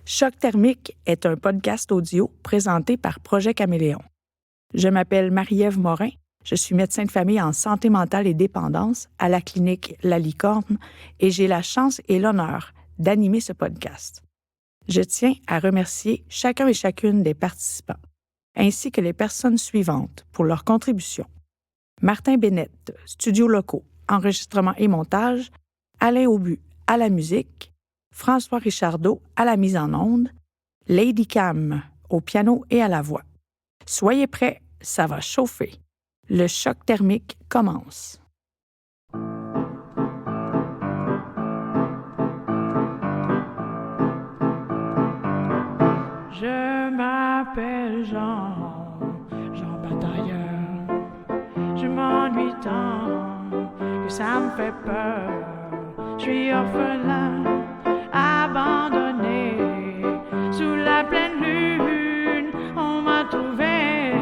Choc thermique est un podcast audio présenté par Projet Caméléon. Je m'appelle Marie-Ève Morin, je suis médecin de famille en santé mentale et dépendance à la clinique La Licorne et j'ai la chance et l'honneur d'animer ce podcast. Je tiens à remercier chacun et chacune des participants, ainsi que les personnes suivantes pour leur contribution. Martin Bennett, studios locaux, enregistrement et montage, Alain Aubu à la musique, François Richardot à la mise en onde, Lady Cam au piano et à la voix. Soyez prêts, ça va chauffer. Le choc thermique commence. Je m'appelle Jean Batailleur. Je m'ennuie tant que ça me fait peur. Je suis orphelin, abandonné, sous la pleine lune, on m'a trouvé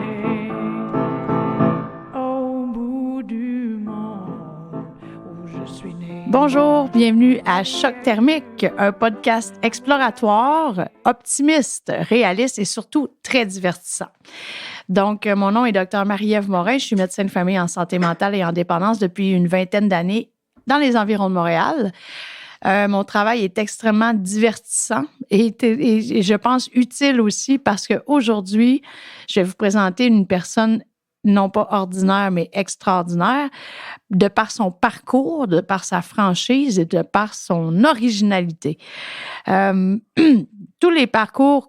au bout du monde où je suis né. Bonjour, bienvenue à Choc thermique, un podcast exploratoire, optimiste, réaliste et surtout très divertissant. Donc, mon nom est Dr Marie-Ève Morin, je suis médecin de famille en santé mentale et en dépendance depuis une vingtaine d'années dans les environs de Montréal. Mon travail est extrêmement divertissant et je pense utile aussi parce qu'aujourd'hui, je vais vous présenter une personne non pas ordinaire, mais extraordinaire, de par son parcours, de par sa franchise et de par son originalité. Tous les parcours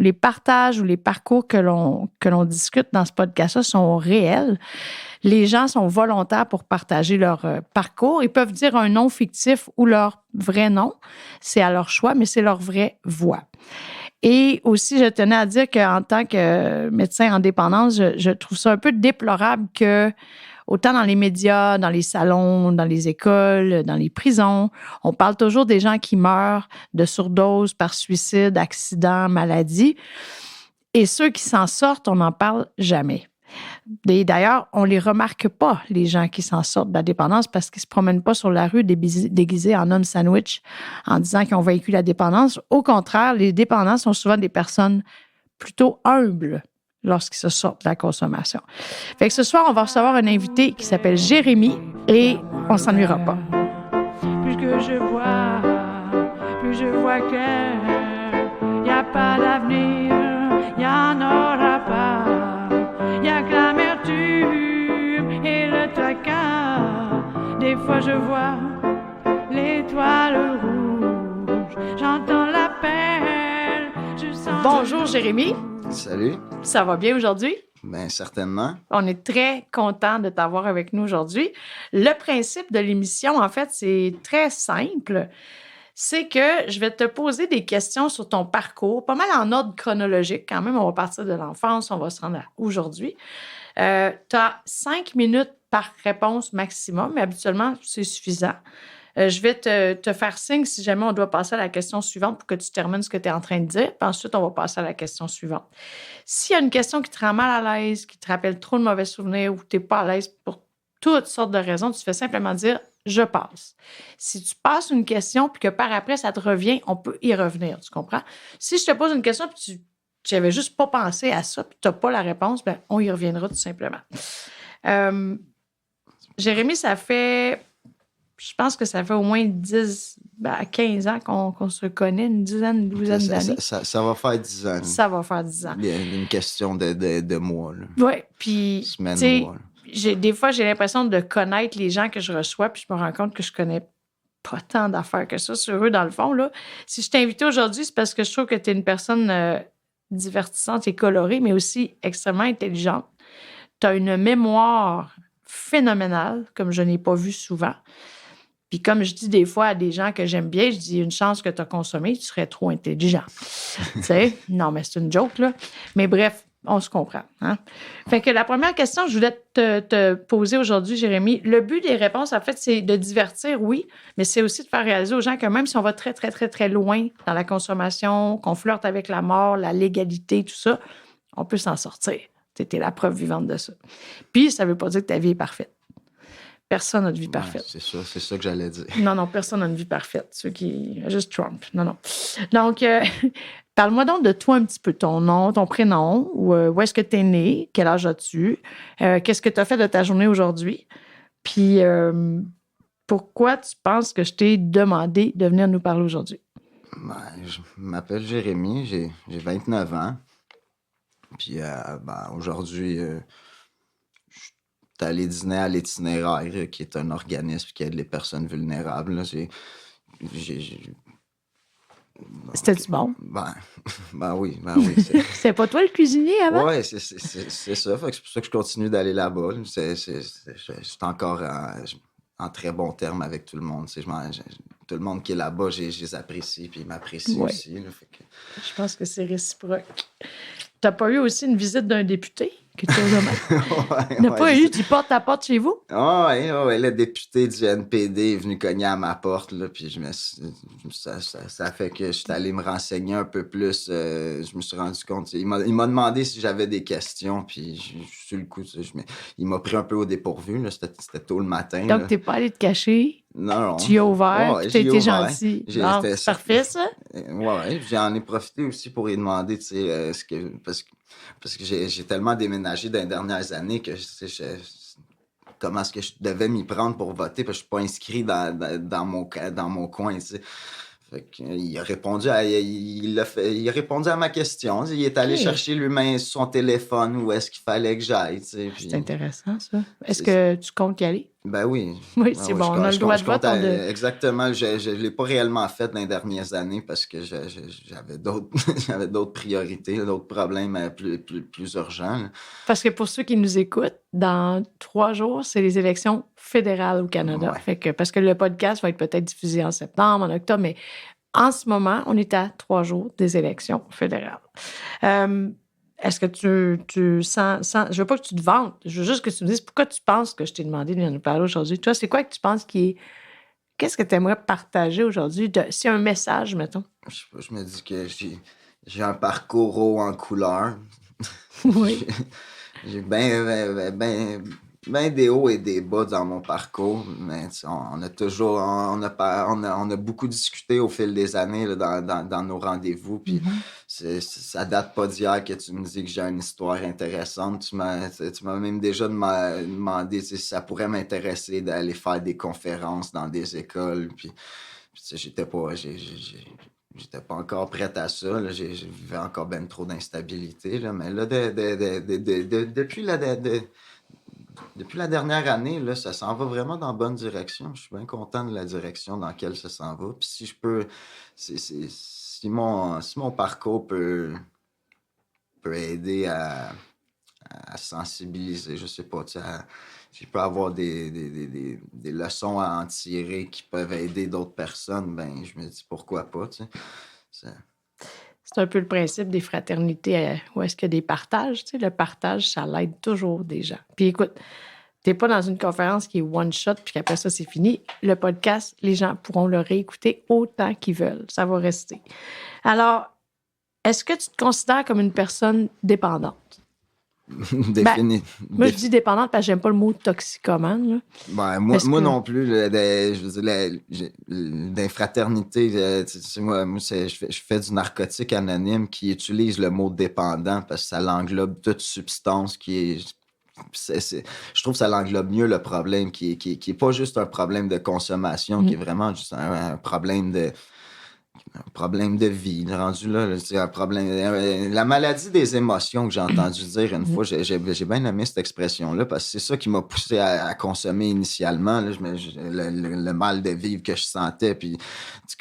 les partages ou les parcours que l'on discute dans ce podcast-là sont réels. Les gens sont volontaires pour partager leur parcours. Ils peuvent dire un nom fictif ou leur vrai nom. C'est à leur choix, mais c'est leur vraie voix. Et aussi, je tenais à dire qu'en tant que médecin en dépendance, je trouve ça un peu déplorable que, autant dans les médias, dans les salons, dans les écoles, dans les prisons, on parle toujours des gens qui meurent de surdose, par suicide, accident, maladie. Et ceux qui s'en sortent, on n'en parle jamais. Et d'ailleurs, on ne les remarque pas, les gens qui s'en sortent de la dépendance, parce qu'ils ne se promènent pas sur la rue déguisés en homme sandwich en disant qu'ils ont vaincu la dépendance. Au contraire, les dépendants sont souvent des personnes plutôt humbles lorsqu'ils se sortent de la consommation. Fait que ce soir, on va recevoir un invité qui s'appelle Jérémy et on ne s'ennuiera pas. Plus que je vois clair, il n'y a pas d'avenir, il n'y en aura pas. Il y a que l'amertume et le tracas. Des fois je vois l'étoile rouge, j'entends l'appel, je sens... Bonjour Jérémy. Salut. Ça va bien aujourd'hui? Bien, certainement. On est très content de t'avoir avec nous aujourd'hui. Le principe de l'émission, en fait, c'est très simple. C'est que je vais te poser des questions sur ton parcours, pas mal en ordre chronologique quand même. On va partir de l'enfance, on va se rendre à aujourd'hui. Tu as 5 minutes par réponse maximum, mais habituellement, c'est suffisant. Je vais te faire signe si jamais on doit passer à la question suivante pour que tu termines ce que tu es en train de dire. Puis ensuite, on va passer à la question suivante. S'il y a une question qui te rend mal à l'aise, qui te rappelle trop de mauvais souvenirs ou que tu n'es pas à l'aise pour toutes sortes de raisons, tu fais simplement dire « je passe ». Si tu passes une question puis que par après, ça te revient, on peut y revenir, tu comprends? Si je te pose une question puis tu n'avais juste pas pensé à ça puis tu n'as pas la réponse, bien, on y reviendra tout simplement. Jérémy, ça fait... Je pense que ça fait au moins 15 ans qu'on se connaît, une douzaine d'années. Ça va faire 10 ans. Ça va faire 10 ans. Il y a une question de mois. Oui, puis... Semaine, mois. Des fois, j'ai l'impression de connaître les gens que je reçois, puis je me rends compte que je connais pas tant d'affaires que ça sur eux, dans le fond. Là. Si je t'ai invité aujourd'hui, c'est parce que je trouve que tu es une personne divertissante et colorée, mais aussi extrêmement intelligente. Tu as une mémoire phénoménale, comme je n'ai pas vu souvent. Puis comme je dis des fois à des gens que j'aime bien, je dis une chance que tu as consommé, tu serais trop intelligent. Tu sais? Non, mais c'est une joke, là. Mais bref, on se comprend. Hein? Fait que la première question que je voulais te poser aujourd'hui, Jérémy, le but des réponses, en fait, c'est de divertir, oui, mais c'est aussi de faire réaliser aux gens que même si on va très, très, très, très loin dans la consommation, qu'on flirte avec la mort, la légalité, tout ça, on peut s'en sortir. Tu es la preuve vivante de ça. Puis, ça ne veut pas dire que ta vie est parfaite. Personne n'a de vie Ouais, parfaite. c'est ça que j'allais dire. Non, personne n'a une vie parfaite. Juste Trump. Non. Donc, parle-moi donc de toi un petit peu, ton nom, ton prénom, où est-ce que tu es né, quel âge as-tu, qu'est-ce que tu as fait de ta journée aujourd'hui, puis pourquoi tu penses que je t'ai demandé de venir nous parler aujourd'hui? Je m'appelle Jérémy, j'ai 29 ans. Puis aujourd'hui, je suis allé dîner à l'Itinéraire, qui est un organisme qui aide les personnes vulnérables. Là. J'ai- C'était-tu bon? Ben oui. C'est pas toi le cuisinier avant? Ouais, c'est ça. Fait que c'est pour ça que je continue d'aller là-bas. Là. Je suis encore en très bon terme avec tout le monde. Tout le monde qui est là-bas, je les apprécie, puis ils m'apprécient Ouais. aussi. Là, fait que... Je pense que c'est réciproque. T'as pas eu aussi une visite d'un député que tu as ouais, Il n'a pas eu du porte-à-porte chez vous? Ouais, le député du NPD est venu cogner à ma porte, là, puis ça fait que je suis allé me renseigner un peu plus. Je me suis rendu compte. Il m'a demandé si j'avais des questions, puis sur le coup, il m'a pris un peu au dépourvu. Là, c'était tôt le matin. Donc, là. t'es pas allé te cacher? Non. Tu y as ouvert, Ouais, tu as j'y ai été ouvert. gentil. Bon, c'est parfait, ça? Ouais, j'en ai profité aussi pour lui demander, tu sais, parce que j'ai tellement déménagé dans les dernières années que comment est-ce que je devais m'y prendre pour voter, parce que je suis pas inscrit dans mon coin, tu sais. Fait que, il a répondu il a répondu à ma question. Il est allé Ok. chercher lui-même son téléphone où est-ce qu'il fallait que j'aille, tu sais. C'est Puis, intéressant, ça. Est-ce que tu comptes y aller? ben oui. Oui, Ben c'est oui, bon. On a le droit de vote. exactement. Je l'ai pas réellement fait dans les dernières années parce que j'avais d'autres j'avais d'autres priorités, d'autres problèmes plus urgents. Là. Parce que pour ceux qui nous écoutent, dans 3 jours, c'est les élections fédérales au Canada. Ouais. Fait que, parce que le podcast va être peut-être diffusé en septembre, en octobre, mais en ce moment, on est à 3 jours des élections fédérales. Est-ce que tu sens... Je veux pas que tu te vantes, je veux juste que tu me dises pourquoi tu penses que je t'ai demandé de venir nous parler aujourd'hui. Toi, c'est quoi que tu penses qui est... Qu'est-ce que tu aimerais partager aujourd'hui? S'il y a un message, mettons. Je sais pas, je me dis que j'ai un parcours haut en couleur. Oui. J'ai ben des hauts et des bas dans mon parcours, mais on a toujours, on a beaucoup discuté au fil des années là, dans nos rendez-vous, puis ça date pas d'hier que tu me dis que j'ai une histoire intéressante. Tu m'as même déjà demandé si ça pourrait m'intéresser d'aller faire des conférences dans des écoles, puis j'étais pas encore prête à ça. Là. J'ai vivais encore ben trop d'instabilité. Là. Mais là, depuis la dernière année, là, ça s'en va vraiment dans la bonne direction. Je suis bien content de la direction dans laquelle ça s'en va. Puis si je peux... si mon parcours peut aider à sensibiliser, je sais pas, tu sais, si je peux avoir des leçons à en tirer qui peuvent aider d'autres personnes, ben je me dis pourquoi pas, tu sais. C'est un peu le principe des fraternités où est-ce qu'il y a des partages. Tu sais, le partage, ça l'aide toujours des gens. Puis écoute, t'es pas dans une conférence qui est one-shot puis qu'après ça, c'est fini. Le podcast, les gens pourront le réécouter autant qu'ils veulent. Ça va rester. Alors, est-ce que tu te considères comme une personne dépendante? Moi, je dis dépendante parce que j'aime pas le mot toxicomane. Là. Ben, moi non plus. Je veux dire, des fraternités, tu sais, moi je fais du narcotique anonyme qui utilise le mot dépendant parce que ça l'englobe toute substance qui est. Je trouve que ça l'englobe mieux le problème qui est pas juste un problème de consommation, qui est vraiment juste un problème de vie, rendu là, c'est un problème. La maladie des émotions que j'ai entendu dire une fois, j'ai bien aimé cette expression-là parce que c'est ça qui m'a poussé à consommer initialement. Là, le mal de vivre que je sentais, puis je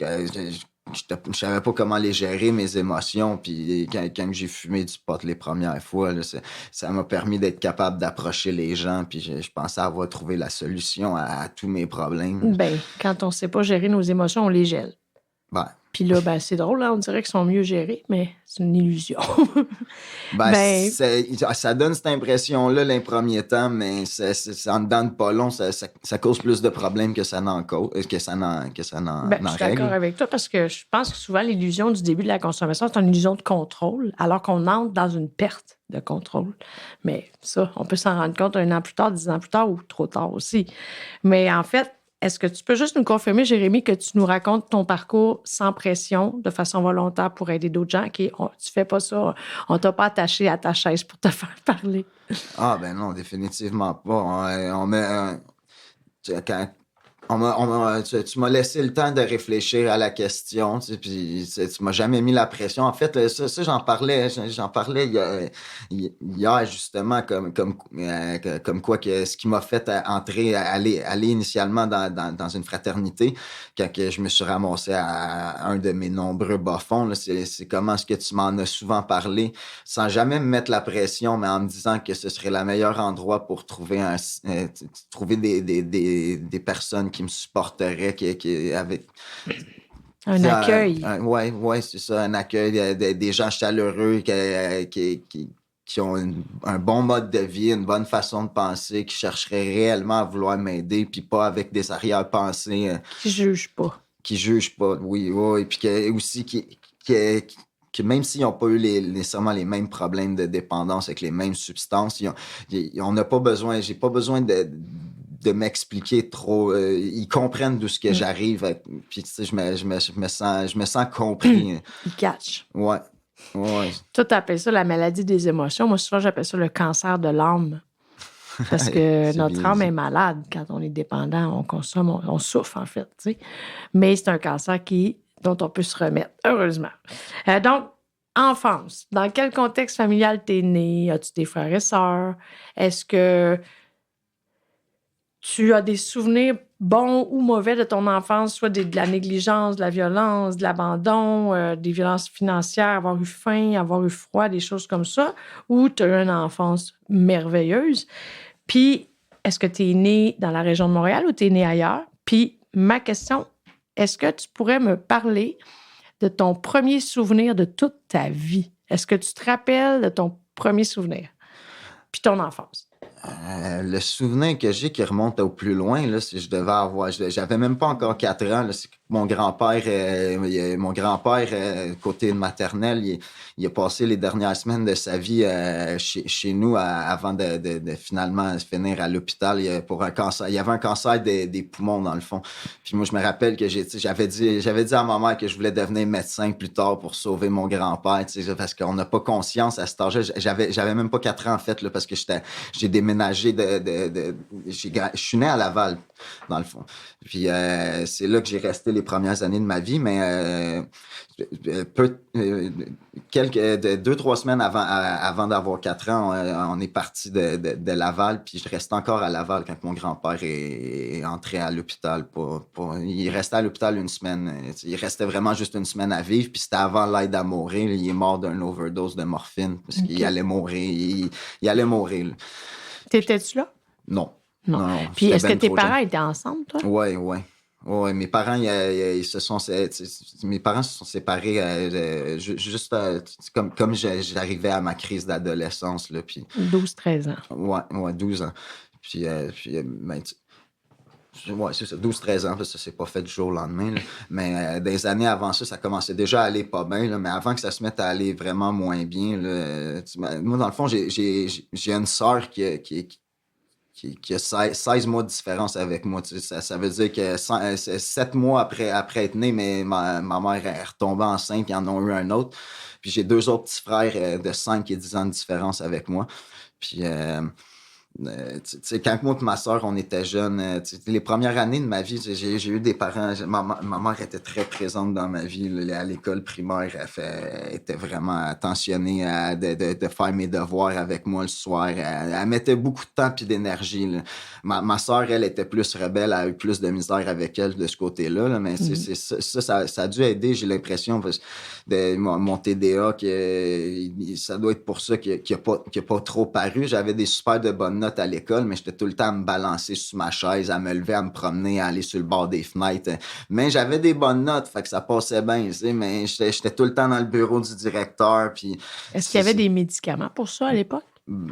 savais pas comment les gérer, mes émotions. Puis quand j'ai fumé du pot les premières fois, là, ça m'a permis d'être capable d'approcher les gens. Puis je pensais avoir trouvé la solution à tous mes problèmes. Ben, quand on sait pas gérer nos émotions, on les gèle. Ben. Puis là, ben, c'est drôle, on dirait qu'ils sont mieux gérés, mais c'est une illusion. Ça donne cette impression-là les premiers temps, mais c'est en dedans de pas long, ça cause plus de problèmes que ça n'en cause, que ça n'en Je suis règle. d'accord avec toi parce que je pense que souvent, l'illusion du début de la consommation, c'est une illusion de contrôle, alors qu'on entre dans une perte de contrôle. Mais ça, on peut s'en rendre compte 1 an plus tard, 10 ans plus tard ou trop tard aussi. Mais en fait, est-ce que tu peux juste nous confirmer, Jérémy, que tu nous racontes ton parcours sans pression, de façon volontaire pour aider d'autres gens? Tu fais pas ça, on t'a pas attaché à ta chaise pour te faire parler. Ah, ben non, définitivement pas. Tu m'as laissé le temps de réfléchir à la question, puis tu m'as jamais mis la pression. En fait, ça j'en parlais hier justement comme quoi que ce qui m'a fait aller initialement dans une fraternité quand que je me suis ramassé à un de mes nombreux bas-fonds, là, c'est comment est-ce que tu m'en as souvent parlé sans jamais me mettre la pression, mais en me disant que ce serait le meilleur endroit pour trouver des personnes qui me supporteraient, avec un accueil. Ouais, c'est ça, un accueil, des gens chaleureux qui ont un bon mode de vie, une bonne façon de penser, qui chercheraient réellement à vouloir m'aider, puis pas avec des arrière-pensées. Qui jugent pas. Qui jugent pas, oui, puis que même s'ils n'ont pas eu nécessairement les mêmes problèmes de dépendance avec les mêmes substances, on n'a pas besoin, j'ai pas besoin de m'expliquer trop. Ils comprennent d'où ce que j'arrive. Puis, tu sais, je me sens compris. Ils catchent. Ouais. Toi, t'appelles ça la maladie des émotions. Moi, souvent, j'appelle ça le cancer de l'âme. Parce que notre âme est malade quand on est dépendant, on consomme, on souffre, en fait. Tu sais. Mais c'est un cancer dont on peut se remettre, heureusement. Donc, enfance. Dans quel contexte familial t'es né? As-tu des frères et sœurs? Est-ce que tu as des souvenirs bons ou mauvais de ton enfance, soit de la négligence, de la violence, de l'abandon, des violences financières, avoir eu faim, avoir eu froid, des choses comme ça, ou tu as eu une enfance merveilleuse? Puis, est-ce que tu es né dans la région de Montréal ou tu es né ailleurs? Puis, ma question, est-ce que tu pourrais me parler de ton premier souvenir de toute ta vie? Est-ce que tu te rappelles de ton premier souvenir? Puis ton enfance? Le souvenir que j'ai qui remonte au plus loin, là, si je devais avoir, j'avais même pas encore 4 ans, là, c'est que mon grand-père, côté maternel, il a passé les dernières semaines de sa vie chez nous avant de finalement finir à l'hôpital pour un cancer. Il y avait un cancer des poumons, dans le fond. Puis moi, je me rappelle que j'avais dit à ma mère que je voulais devenir médecin plus tard pour sauver mon grand-père, parce qu'on n'a pas conscience à cet âge-là. J'avais même pas 4 ans, en fait, là, parce que j'ai déménagé je suis né à Laval, dans le fond. Puis c'est là que j'ai resté les premières années de ma vie, mais 2-3 semaines avant d'avoir 4 ans, on est parti de Laval, puis je restais encore à Laval quand mon grand-père est entré à l'hôpital. Il restait à l'hôpital 1 semaine. Il restait vraiment juste 1 semaine à vivre, puis c'était avant l'aide à mourir. Il est mort d'une overdose de morphine, parce qu'il allait mourir. Il allait mourir. T'étais-tu là? Non. Puis est-ce que tes parents étaient ensemble, toi? Oui. Oui, mes parents, mes parents se sont séparés juste comme j'arrivais à ma crise d'adolescence. Là, puis, 12-13 ans. Ouais, 12 ans. Puis c'est ça, 12-13 ans, ça s'est pas fait du jour au lendemain. Là. Mais des années avant ça, ça commençait déjà à aller pas bien. Là, mais avant que ça se mette à aller vraiment moins bien, là, moi, dans le fond, j'ai une sœur qui a 16 mois de différence avec moi. Tu sais, ça veut dire que 7 mois après être né, mais ma mère est retombée enceinte, ils en ont eu un autre. Puis j'ai 2 autres petits frères de 5 et 10 ans de différence avec moi. Puis tu sais, quand moi et ma soeur, on était jeunes, les premières années de ma vie, j'ai eu des parents. Ma mère était très présente dans ma vie. Là, à l'école primaire, elle était vraiment attentionnée de faire mes devoirs avec moi le soir. Elle mettait beaucoup de temps et d'énergie. Là. Ma soeur, elle était plus rebelle, elle a eu plus de misère avec elle de ce côté-là. Là, mais ça a dû aider, j'ai l'impression, de mon TDA, ça doit être pour ça qu'il n'a pas trop paru. J'avais des super de bonnes notes notes à l'école, mais j'étais tout le temps à me balancer sur ma chaise, à me lever, à me promener, à aller sur le bord des fenêtres. Mais j'avais des bonnes notes, fait que ça passait bien, tu sais, mais j'étais tout le temps dans le bureau du directeur. Puis, est-ce qu'il y avait des médicaments pour ça à l'époque?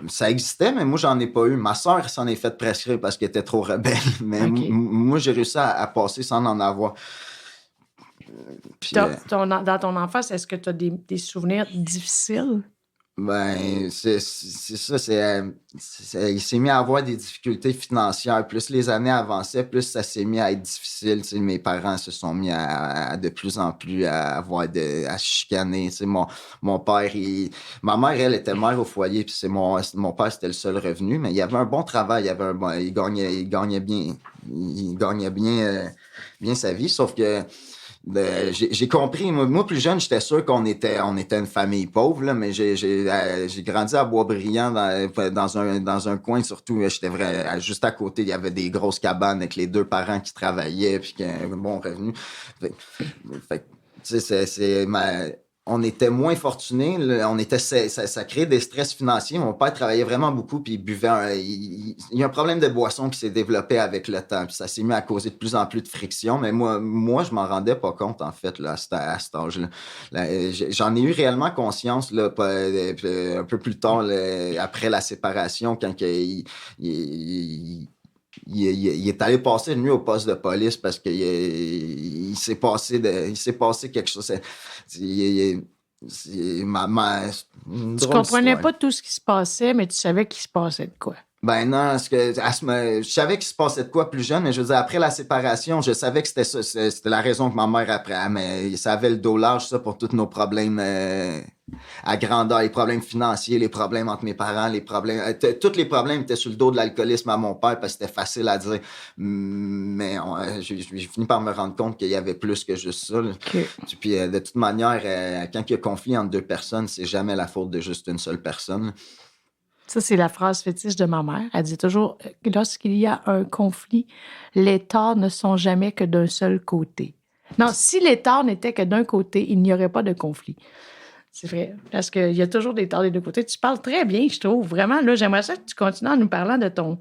Ça existait, mais moi, j'en ai pas eu. Ma sœur s'en est fait prescrire parce qu'elle était trop rebelle. Mais moi, j'ai réussi à passer sans en avoir. Puis, dans ton enfance, est-ce que tu as des souvenirs difficiles? Ben, c'est ça. Il s'est mis à avoir des difficultés financières. Plus les années avançaient, plus ça s'est mis à être difficile. Tu sais, mes parents se sont mis à de plus en plus à se chicaner. Tu sais, mon père, ma mère, elle était mère au foyer, puis mon père, c'était le seul revenu, mais il y avait un bon travail, il gagnait bien sa vie, sauf que j'ai compris, moi plus jeune, j'étais sûr qu'on était une famille pauvre, là, mais j'ai grandi à Boisbriand dans un coin, surtout, juste à côté, il y avait des grosses cabanes avec les 2 parents qui travaillaient puis qui avaient un bon revenu. Fait tu sais, on était moins fortunés, ça créait des stress financiers. Mon père travaillait vraiment beaucoup puis il buvait. Il y a un problème de boisson qui s'est développé avec le temps. Puis ça s'est mis à causer de plus en plus de friction. Mais moi, je m'en rendais pas compte en fait là, à cet âge-là. J'en ai eu réellement conscience là, un peu plus tard, après la séparation, quand il est allé passer une nuit au poste de police parce qu'il s'est passé quelque chose. Tu comprenais pas tout ce qui se passait, mais tu savais qu'il se passait de quoi? Ben non, je savais qu'il se passait de quoi plus jeune, mais je veux dire, après la séparation, je savais que c'était ça, c'était la raison que ma mère après, mais ça avait le dos large, ça, pour tous nos problèmes à grandeur, les problèmes financiers, les problèmes entre mes parents, tous les problèmes étaient sur le dos de l'alcoolisme à mon père parce que c'était facile à dire. Mais j'ai fini par me rendre compte qu'il y avait plus que juste ça. Okay. Puis de toute manière, quand il y a conflit entre 2 personnes, c'est jamais la faute de juste une seule personne. Ça, c'est la phrase fétiche de ma mère. Elle dit toujours, lorsqu'il y a un conflit, les torts ne sont jamais que d'un seul côté. Non, si les torts n'étaient que d'un côté, il n'y aurait pas de conflit. C'est vrai, parce qu'il y a toujours des torts des 2 côtés. Tu parles très bien, je trouve. Vraiment, là, j'aimerais ça que tu continues en nous parlant de ton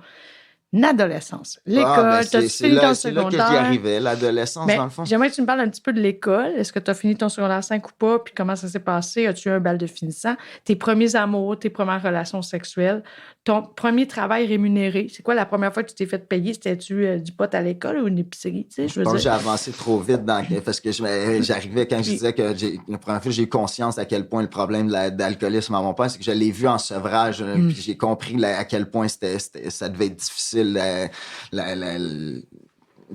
adolescence. L'école, tu as fini ton secondaire. C'est là que j'y arrivais, l'adolescence, dans le fond. J'aimerais que tu me parles un petit peu de l'école. Est-ce que tu as fini ton secondaire 5 ou pas? Puis comment ça s'est passé? As-tu eu un bal de finissant? Tes premiers amours, tes premières relations sexuelles, ton premier travail rémunéré. C'est quoi la première fois que tu t'es fait payer? C'était-tu du pot à l'école ou une épicerie? Tu sais, je pense que j'ai avancé trop vite parce que j'arrivais quand je disais que la première fois j'ai eu conscience à quel point le problème d'alcoolisme à mon père, c'est que je l'ai vu en sevrage. Puis j'ai compris à quel point ça devait être difficile.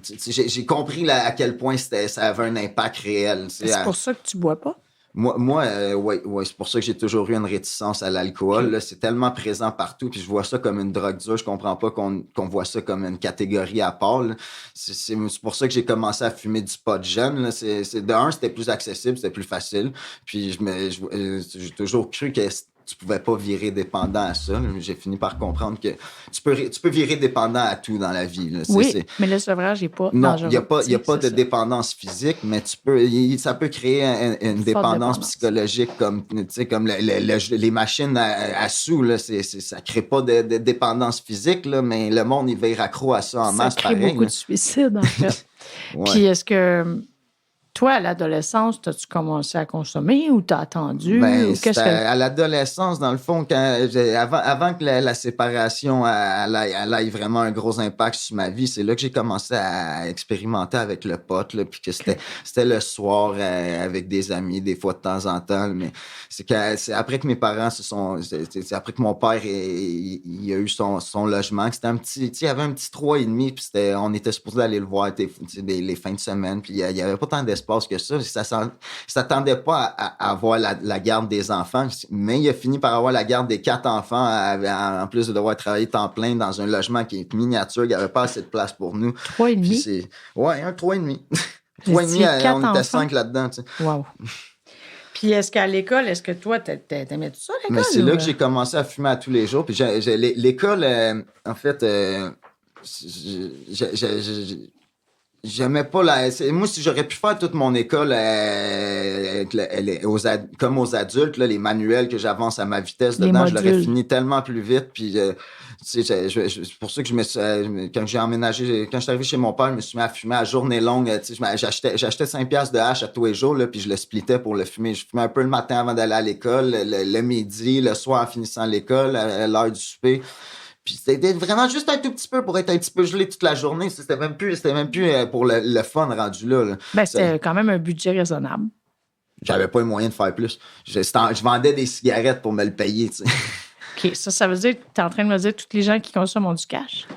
J'ai compris à quel point ça avait un impact réel. C'est pour ça que tu bois pas? Moi, c'est pour ça que j'ai toujours eu une réticence à l'alcool. Là, c'est tellement présent partout, puis je vois ça comme une drogue dure. Je comprends pas qu'on voit ça comme une catégorie à part. C'est pour ça que j'ai commencé à fumer du pot jeune. Là. De un, c'était plus accessible, c'était plus facile. Puis j'ai toujours cru que tu pouvais pas virer dépendant à ça. J'ai fini par comprendre que tu peux virer dépendant à tout dans la vie. Là. Mais le sevrage n'est pas non, dangereux. Il n'y a pas de dépendance physique, mais ça peut créer une dépendance psychologique comme les machines à sous. Là, ça crée pas de dépendance physique, là, mais le monde, il vire accro à ça en masse. Ça crée pareil, beaucoup de suicides, en fait. Ouais. Puis est-ce que... Toi, à l'adolescence, as-tu commencé à consommer ou t'as attendu? À l'adolescence, dans le fond, avant que la séparation elle ait vraiment un gros impact sur ma vie, c'est là que j'ai commencé à expérimenter avec le pot, là, puis que c'était le soir avec des amis, des fois de temps en temps. Mais c'est après que mes parents c'est après que mon père il a eu son logement, que c'était un petit, il y avait un petit 3,5, puis on était supposé aller le voir les fins de semaine, puis il y avait pas tant d'espace que ça. Ça s'attendait pas à avoir la garde des enfants, mais il a fini par avoir la garde des 4 enfants en plus de devoir travailler temps plein dans un logement qui est miniature. Il n'y avait pas assez de place pour nous. 3,5? Ouais, un 3,5. 3,5, on était 5 là-dedans. Tu sais. Wow. Puis est-ce qu'à l'école, est-ce que toi, t'aimais tout ça à l'école? Mais c'est là que j'ai commencé à fumer à tous les jours. Puis l'école, en fait, J'aimais pas moi, si j'aurais pu faire toute mon école comme aux adultes, là, les manuels que j'avance à ma vitesse Les dedans, je modules. l'aurais fini tellement plus vite. Puis, tu sais, c'est pour ça que quand j'ai emménagé, quand je suis arrivé chez mon père, je me suis mis à fumer à journée longue. Tu sais, j'achetais 5 piastres de hache à tous les jours, là, puis je le splittais pour le fumer. Je fumais un peu le matin avant d'aller à l'école, le midi, le soir en finissant l'école, à l'heure du souper. Puis c'était vraiment juste un tout petit peu pour être un petit peu gelé toute la journée. C'était même plus pour le fun rendu là. Ben, c'était quand même un budget raisonnable. J'avais pas les moyens de faire plus. Je vendais des cigarettes pour me le payer, tu sais. OK, ça veut dire que tu es en train de me dire que tous les gens qui consomment ont du cash?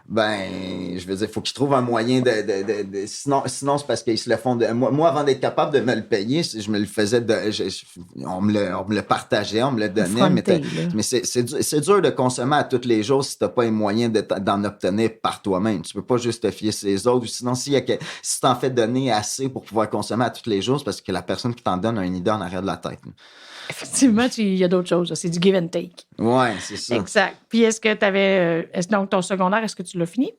Ben, je veux dire, faut qu'ils trouvent un moyen sinon c'est parce qu'ils se le font moi, avant d'être capable de me le payer, je me le faisais on me le partageait, on me le donnait, mais c'est dur de consommer à tous les jours si t'as pas les moyens d'en obtenir par toi-même. Tu peux pas juste te fier sur les autres, ou sinon, si t'en fais donner assez pour pouvoir consommer à tous les jours, c'est parce que la personne qui t'en donne a une idée en arrière de la tête. Effectivement, il y a d'autres choses. C'est du give and take. Ouais, c'est ça. Exact. Puis est-ce que tu avais... donc, ton secondaire, est-ce que tu l'as fini?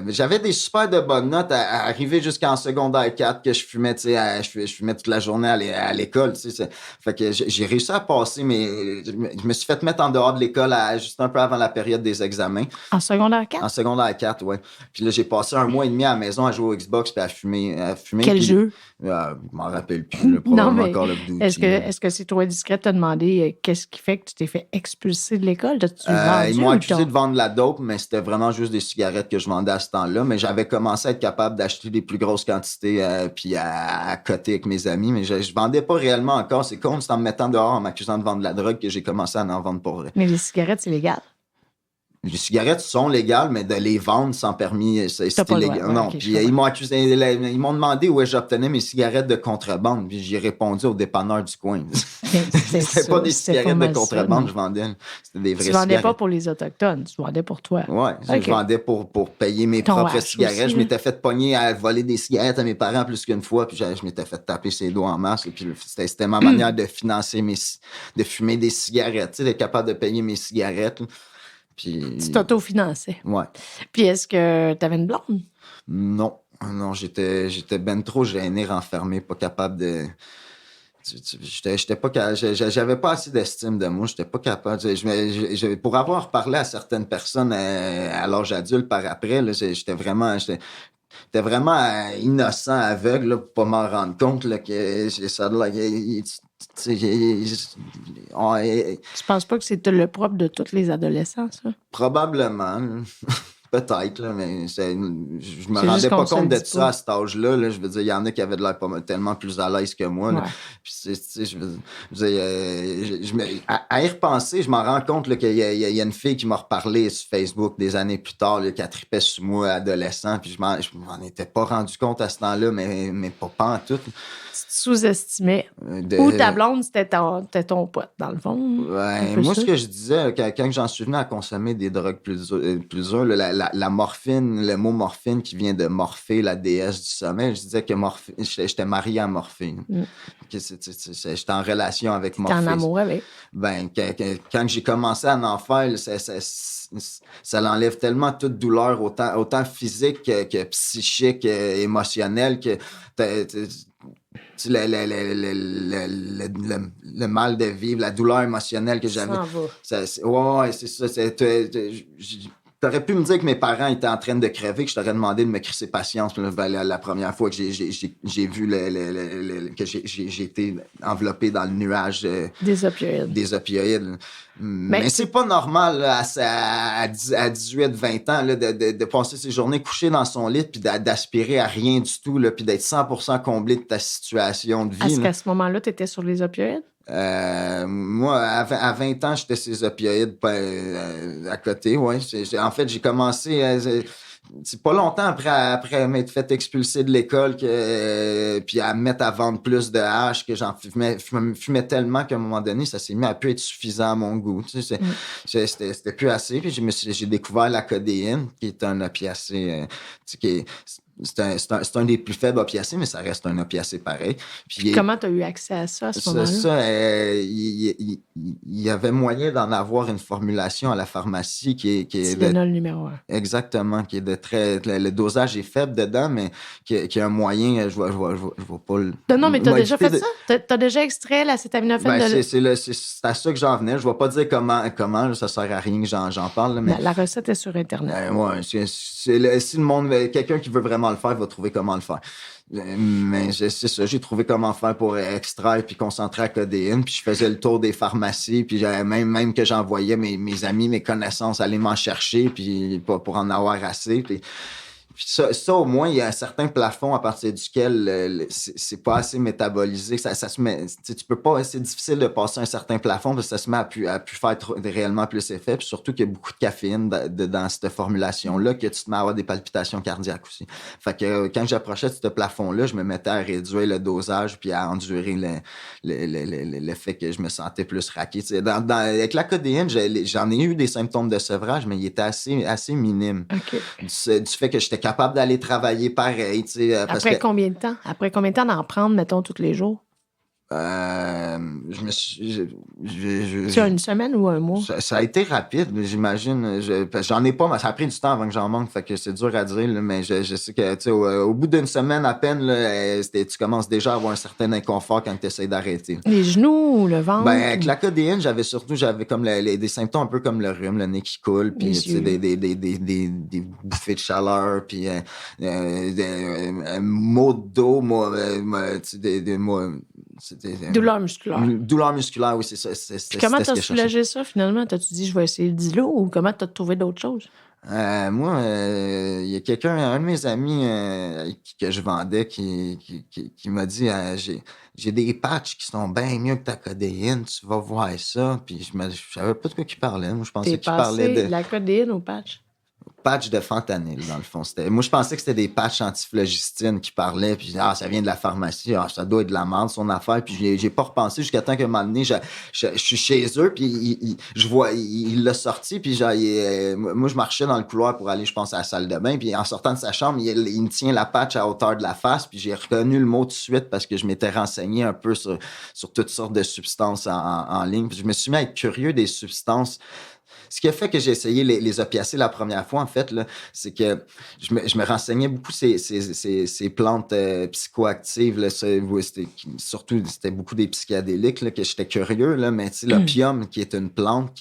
J'avais des super de bonnes notes à arriver jusqu'en secondaire 4 que je fumais, tu sais, je fumais toute la journée à l'école, tu sais. Fait que j'ai réussi à passer, mais je me suis fait mettre en dehors de l'école juste un peu avant la période des examens. En secondaire 4? En secondaire 4, ouais. Puis là, j'ai passé 1 mois et demi à la maison à jouer au Xbox puis à fumer. Quel puis, jeu? Je m'en rappelle plus, probablement Call of Duty. Est-ce que c'est trop discret de te demander qu'est-ce qui fait que tu t'es fait expulser de l'école? Ils m'ont accusé de vendre de la dope, mais c'était vraiment juste des cigarettes que je vendais à ce temps-là. Mais j'avais commencé à être capable d'acheter des plus grosses quantités puis à coter avec mes amis. Mais je vendais pas réellement encore. C'est con, c'est en me mettant dehors en m'accusant de vendre de la drogue que j'ai commencé à en vendre pour vrai. Mais les cigarettes, c'est légal. Les cigarettes sont légales, mais de les vendre sans permis, c'est illégal. Ouais, non, okay, puis ils m'ont accusé, ils m'ont demandé où j'obtenais mes cigarettes de contrebande, puis j'ai répondu au dépanneur du coin. C'était pas des cigarettes de contrebande, je vendais. C'était des vraies cigarettes. Tu vendais pas pour les Autochtones, tu vendais pour toi. Ouais, je vendais pour payer mes propres cigarettes. Aussi, je m'étais fait pogner à voler des cigarettes à mes parents plus qu'une fois, puis je m'étais fait taper ses doigts en masse. Et puis c'était ma manière de financer de fumer des cigarettes, tu sais, d'être capable de payer mes cigarettes. Puis... Tu t'auto-finançais. Ouais. Puis est-ce que tu avais une blonde? Non, j'étais ben trop gêné, renfermé, pas capable de... J'étais pas j'avais pas assez d'estime de moi, j'étais pas capable. Pour avoir parlé à certaines personnes à l'âge adulte par après, là, j'étais vraiment innocent, aveugle, là, pour pas m'en rendre compte là, que ça Tu penses pas que c'est le propre de tous les adolescents, ça? Probablement. Peut-être, là, mais je me rendais pas compte de ça à cet âge-là. Là. Je veux dire, il y en a qui avaient de l'air tellement plus à l'aise que moi. Là. Puis, je veux dire, à y repenser, je m'en rends compte là, qu'il y a une fille qui m'a reparlé sur Facebook des années plus tard, là, qui a trippé sur moi adolescent. Puis je m'en étais pas rendu compte à ce temps-là, mais pas en tout. Tu te sous-estimais. Ou ta blonde, c'était ton pote, dans le fond. Ouais, moi, ce que je disais, quand j'en suis venu à consommer des drogues plus dures, la morphine, le mot morphine qui vient de Morphée, la déesse du sommeil, je disais que j'étais marié à Morphine. J'étais en relation avec Morphée. T'es en amour avec. Ben, quand j'ai commencé à en faire, ça l'enlève tellement toute douleur, autant physique que psychique, émotionnelle, que le mal de vivre, la douleur émotionnelle que j'avais. Ouais, c'est ça. T'aurais pu me dire que mes parents étaient en train de crever, que je t'aurais demandé de me crisser patience la première fois que j'ai vu que j'ai été enveloppé dans le nuage des opioïdes. Mais c'est pas normal là, à 18-20 ans là, de passer ses journées couché dans son lit puis d'aspirer à rien du tout là, puis d'être 100% comblé de ta situation de vie. Est-ce qu'à ce moment-là, tu étais sur les opioïdes? Moi, à 20 ans, j'étais sur les opioïdes à côté, ouais. En fait, j'ai commencé... c'est pas longtemps après m'être fait expulser de l'école puis à me mettre à vendre plus de hash que j'en fumais tellement qu'à un moment donné, ça s'est mis à plus être suffisant à mon goût. Tu sais, c'était plus assez. Puis j'ai découvert la codéine, qui est un opiacé C'est un des plus faibles opiacés, mais ça reste un opiacé pareil. Puis comment tu as eu accès à ça à ce moment-là? Il y avait moyen d'en avoir une formulation à la pharmacie qui est Tylenol numéro 1. Exactement, qui est de très... Le dosage est faible dedans, mais qui a un moyen... Je vois pas le... Non, mais tu as déjà fait ça? Tu as déjà extrait l'acétaminophène c'est à ça que j'en venais. Je ne vais pas dire comment ça sert à rien que j'en parle. Mais... La recette est sur Internet. Si le monde... Quelqu'un qui veut vraiment le faire va trouver comment le faire. Mais c'est ça, j'ai trouvé comment faire pour extraire puis concentrer la codéine, puis je faisais le tour des pharmacies, puis même que j'envoyais mes amis, mes connaissances aller m'en chercher, puis pour en avoir assez. Puis ça, au moins, il y a un certain plafond à partir duquel c'est pas assez métabolisé. Ça se met, tu peux pas, c'est difficile de passer un certain plafond parce que ça se met à plus faire réellement plus effet. Puis surtout qu'il y a beaucoup de caféine dans cette formulation-là, que tu te mets à avoir des palpitations cardiaques aussi. Fait que quand j'approchais de ce plafond-là, je me mettais à réduire le dosage puis à endurer le fait que je me sentais plus raqué. Avec la codéine, j'en ai eu des symptômes de sevrage, mais il était assez minime. Okay. Du fait que j'étais capable d'aller travailler pareil. Après combien de temps? Après combien de temps d'en prendre, mettons, tous les jours? Je me suis. Tu as une semaine ou un mois? Ça a été rapide, j'imagine. J'en ai pas, mais ça a pris du temps avant que j'en manque, fait que c'est dur à dire, là, mais je sais que au bout d'une semaine à peine, là, tu commences déjà à avoir un certain inconfort quand tu essaies d'arrêter. Les genoux ou le ventre? Avec la codéine, j'avais comme des symptômes un peu comme le rhume, le nez qui coule, puis des bouffées de chaleur, puis maux de dos, douleur musculaire. Douleur musculaire, oui, c'est ça. Puis comment t'as soulagé ça, finalement? T'as-tu dit, je vais essayer le Dilo, ou comment t'as trouvé d'autres choses? Moi, il y a un de mes amis que je vendais qui m'a dit j'ai des patchs qui sont bien mieux que ta codéine, tu vas voir ça. Puis je savais pas de quoi il parlait. Moi, je pensais qu'il parlait de la codéine au patch? Patch de fentanyl, dans le fond. Moi, je pensais que c'était des patchs antiphlogistiques qui parlaient, puis ça vient de la pharmacie, ça doit être de la merde, son affaire, puis j'ai pas repensé jusqu'à temps qu'à un moment donné, je suis chez eux, puis je vois, il l'a sorti, puis moi, je marchais dans le couloir pour aller, je pense, à la salle de bain, puis en sortant de sa chambre, il me tient la patch à hauteur de la face, puis j'ai reconnu le mot tout de suite parce que je m'étais renseigné un peu sur toutes sortes de substances en ligne, puis je me suis mis à être curieux des substances. Ce qui a fait que j'ai essayé les opiacés la première fois, en fait, là, c'est que je me renseignais beaucoup ces plantes psychoactives. Là, surtout, c'était beaucoup des psychédéliques là, que j'étais curieux. Là, mais l'opium, qui est une plante,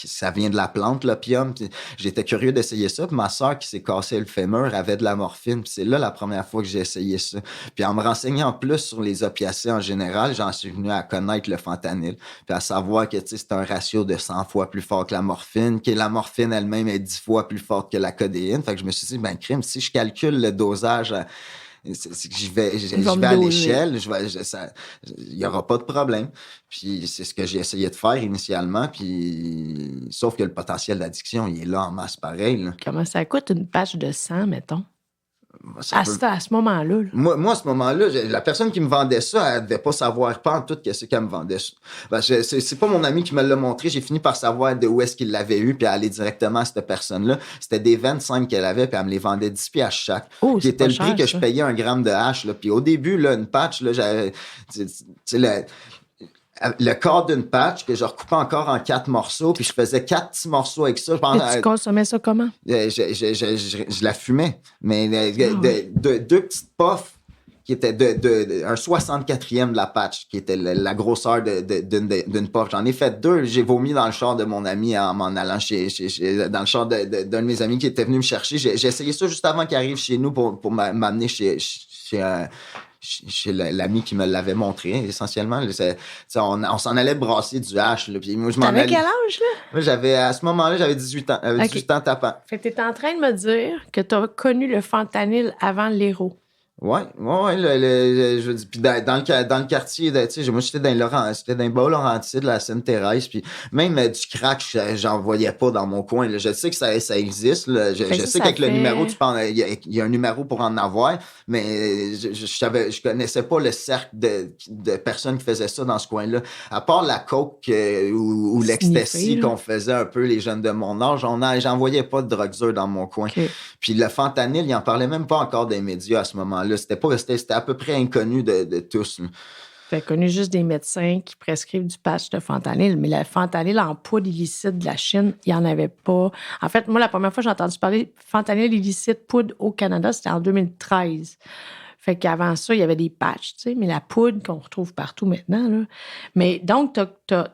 ça vient de la plante, l'opium. J'étais curieux d'essayer ça. Puis ma soeur, qui s'est cassé le fémur, avait de la morphine. Puis c'est là la première fois que j'ai essayé ça. Puis en me renseignant plus sur les opiacés en général, j'en suis venu à connaître le fentanyl. Puis à savoir que c'est un ratio de 100 fois plus fort que la morphine, que la morphine elle-même est 10 fois plus forte que la codéine. Fait que je me suis dit, crime, si je calcule le dosage, je vais à l'échelle, il n'y aura pas de problème. Puis c'est ce que j'ai essayé de faire initialement, puis sauf que le potentiel d'addiction, il est là en masse pareil. Là. Comment ça coûte une patch de sang, mettons? À ce moment-là. Là. Moi, à ce moment-là, la personne qui me vendait ça, elle devait pas savoir pas en tout qu'est-ce qu'elle me vendait. C'est pas mon ami qui me l'a montré. J'ai fini par savoir de où est-ce qu'il l'avait eu puis aller directement à cette personne-là. C'était des 25 qu'elle avait puis elle me les vendait 10 piastres chaque. Qui était le prix que je payais 1 gramme de hache. Là. Puis au début, là, une patch, là, j'avais... Le quart d'une patch que je recoupais encore en 4 morceaux, puis je faisais 4 petits morceaux avec ça. Tu consommais ça comment? Je la fumais, mais deux petites puffs qui étaient un 64e de la patch, qui était la grosseur d'une puff. J'en ai fait 2. J'ai vomi dans le char de mon ami en m'en allant dans le char d'un de mes amis qui était venu me chercher. J'ai essayé ça juste avant qu'il arrive chez nous pour m'amener chez l'ami qui me l'avait montré, essentiellement. On s'en allait brasser du hache. Là, puis moi, t'avais quel âge, là? Moi, à ce moment-là, j'avais 18 ans. J'avais 18 ans tapant. Fait que t'es en train de me dire que t'as connu le fentanyl avant l'héro. Ouais, je veux dire, puis dans le quartier, tu sais, moi j'étais j'étais dans le Bas-Laurentides, la Sainte-Thérèse, puis même du crack, j'en voyais pas dans mon coin. Là. Je sais que ça existe. Là. Je sais qu'avec le numéro, il y a un numéro pour en avoir, mais je connaissais pas le cercle de personnes qui faisaient ça dans ce coin-là. À part la coke ou l'ecstasy qu'on faisait un peu les jeunes de mon âge, j'en voyais pas de drogueurs dans mon coin. Okay. Puis le fentanyl, il en parlait même pas encore des médias à ce moment-là. C'était à peu près inconnu de tous. C'était connu juste des médecins qui prescrivent du patch de fentanyl. Mais le fentanyl en poudre illicite de la Chine, il n'y en avait pas. En fait, moi, la première fois que j'ai entendu parler de fentanyl illicite poudre au Canada, c'était en 2013. Fait qu'avant ça, il y avait des patchs, tu sais, mais la poudre qu'on retrouve partout maintenant, là. Mais donc, t'as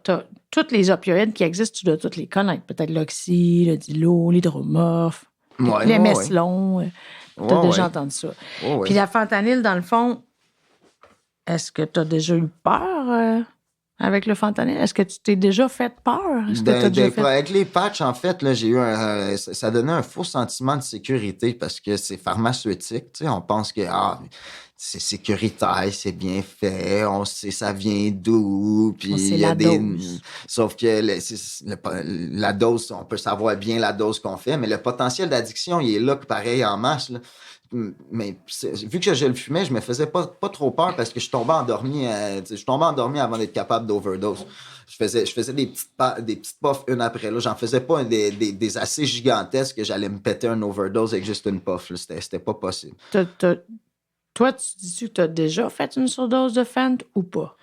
toutes les opioïdes qui existent, tu dois toutes les connaître. Peut-être l'oxy, le dilo, l'hydromorphe, les meslons. T'as déjà entendu ça. Puis la fentanyl, dans le fond, est-ce que tu as déjà eu peur avec le fentanyl? Est-ce que tu t'es déjà fait peur? Avec les patchs, en fait, là, j'ai eu ça donnait un faux sentiment de sécurité parce que c'est pharmaceutique. Tu sais, on pense que c'est sécuritaire, c'est bien fait, on sait ça vient d'où, puis il y a dose. Sauf que la dose, on peut savoir bien la dose qu'on fait, mais le potentiel d'addiction, il est là pareil en masse. Là. Mais vu que je le fumais, je me faisais pas trop peur parce que je tombais endormi avant d'être capable d'overdose. Je faisais des petites puffs une après l'autre. J'en faisais pas des assez gigantesques que j'allais me péter un overdose avec juste une puff. Là. C'était pas possible. Toi, tu dis que tu as déjà fait une surdose de Fent ou pas?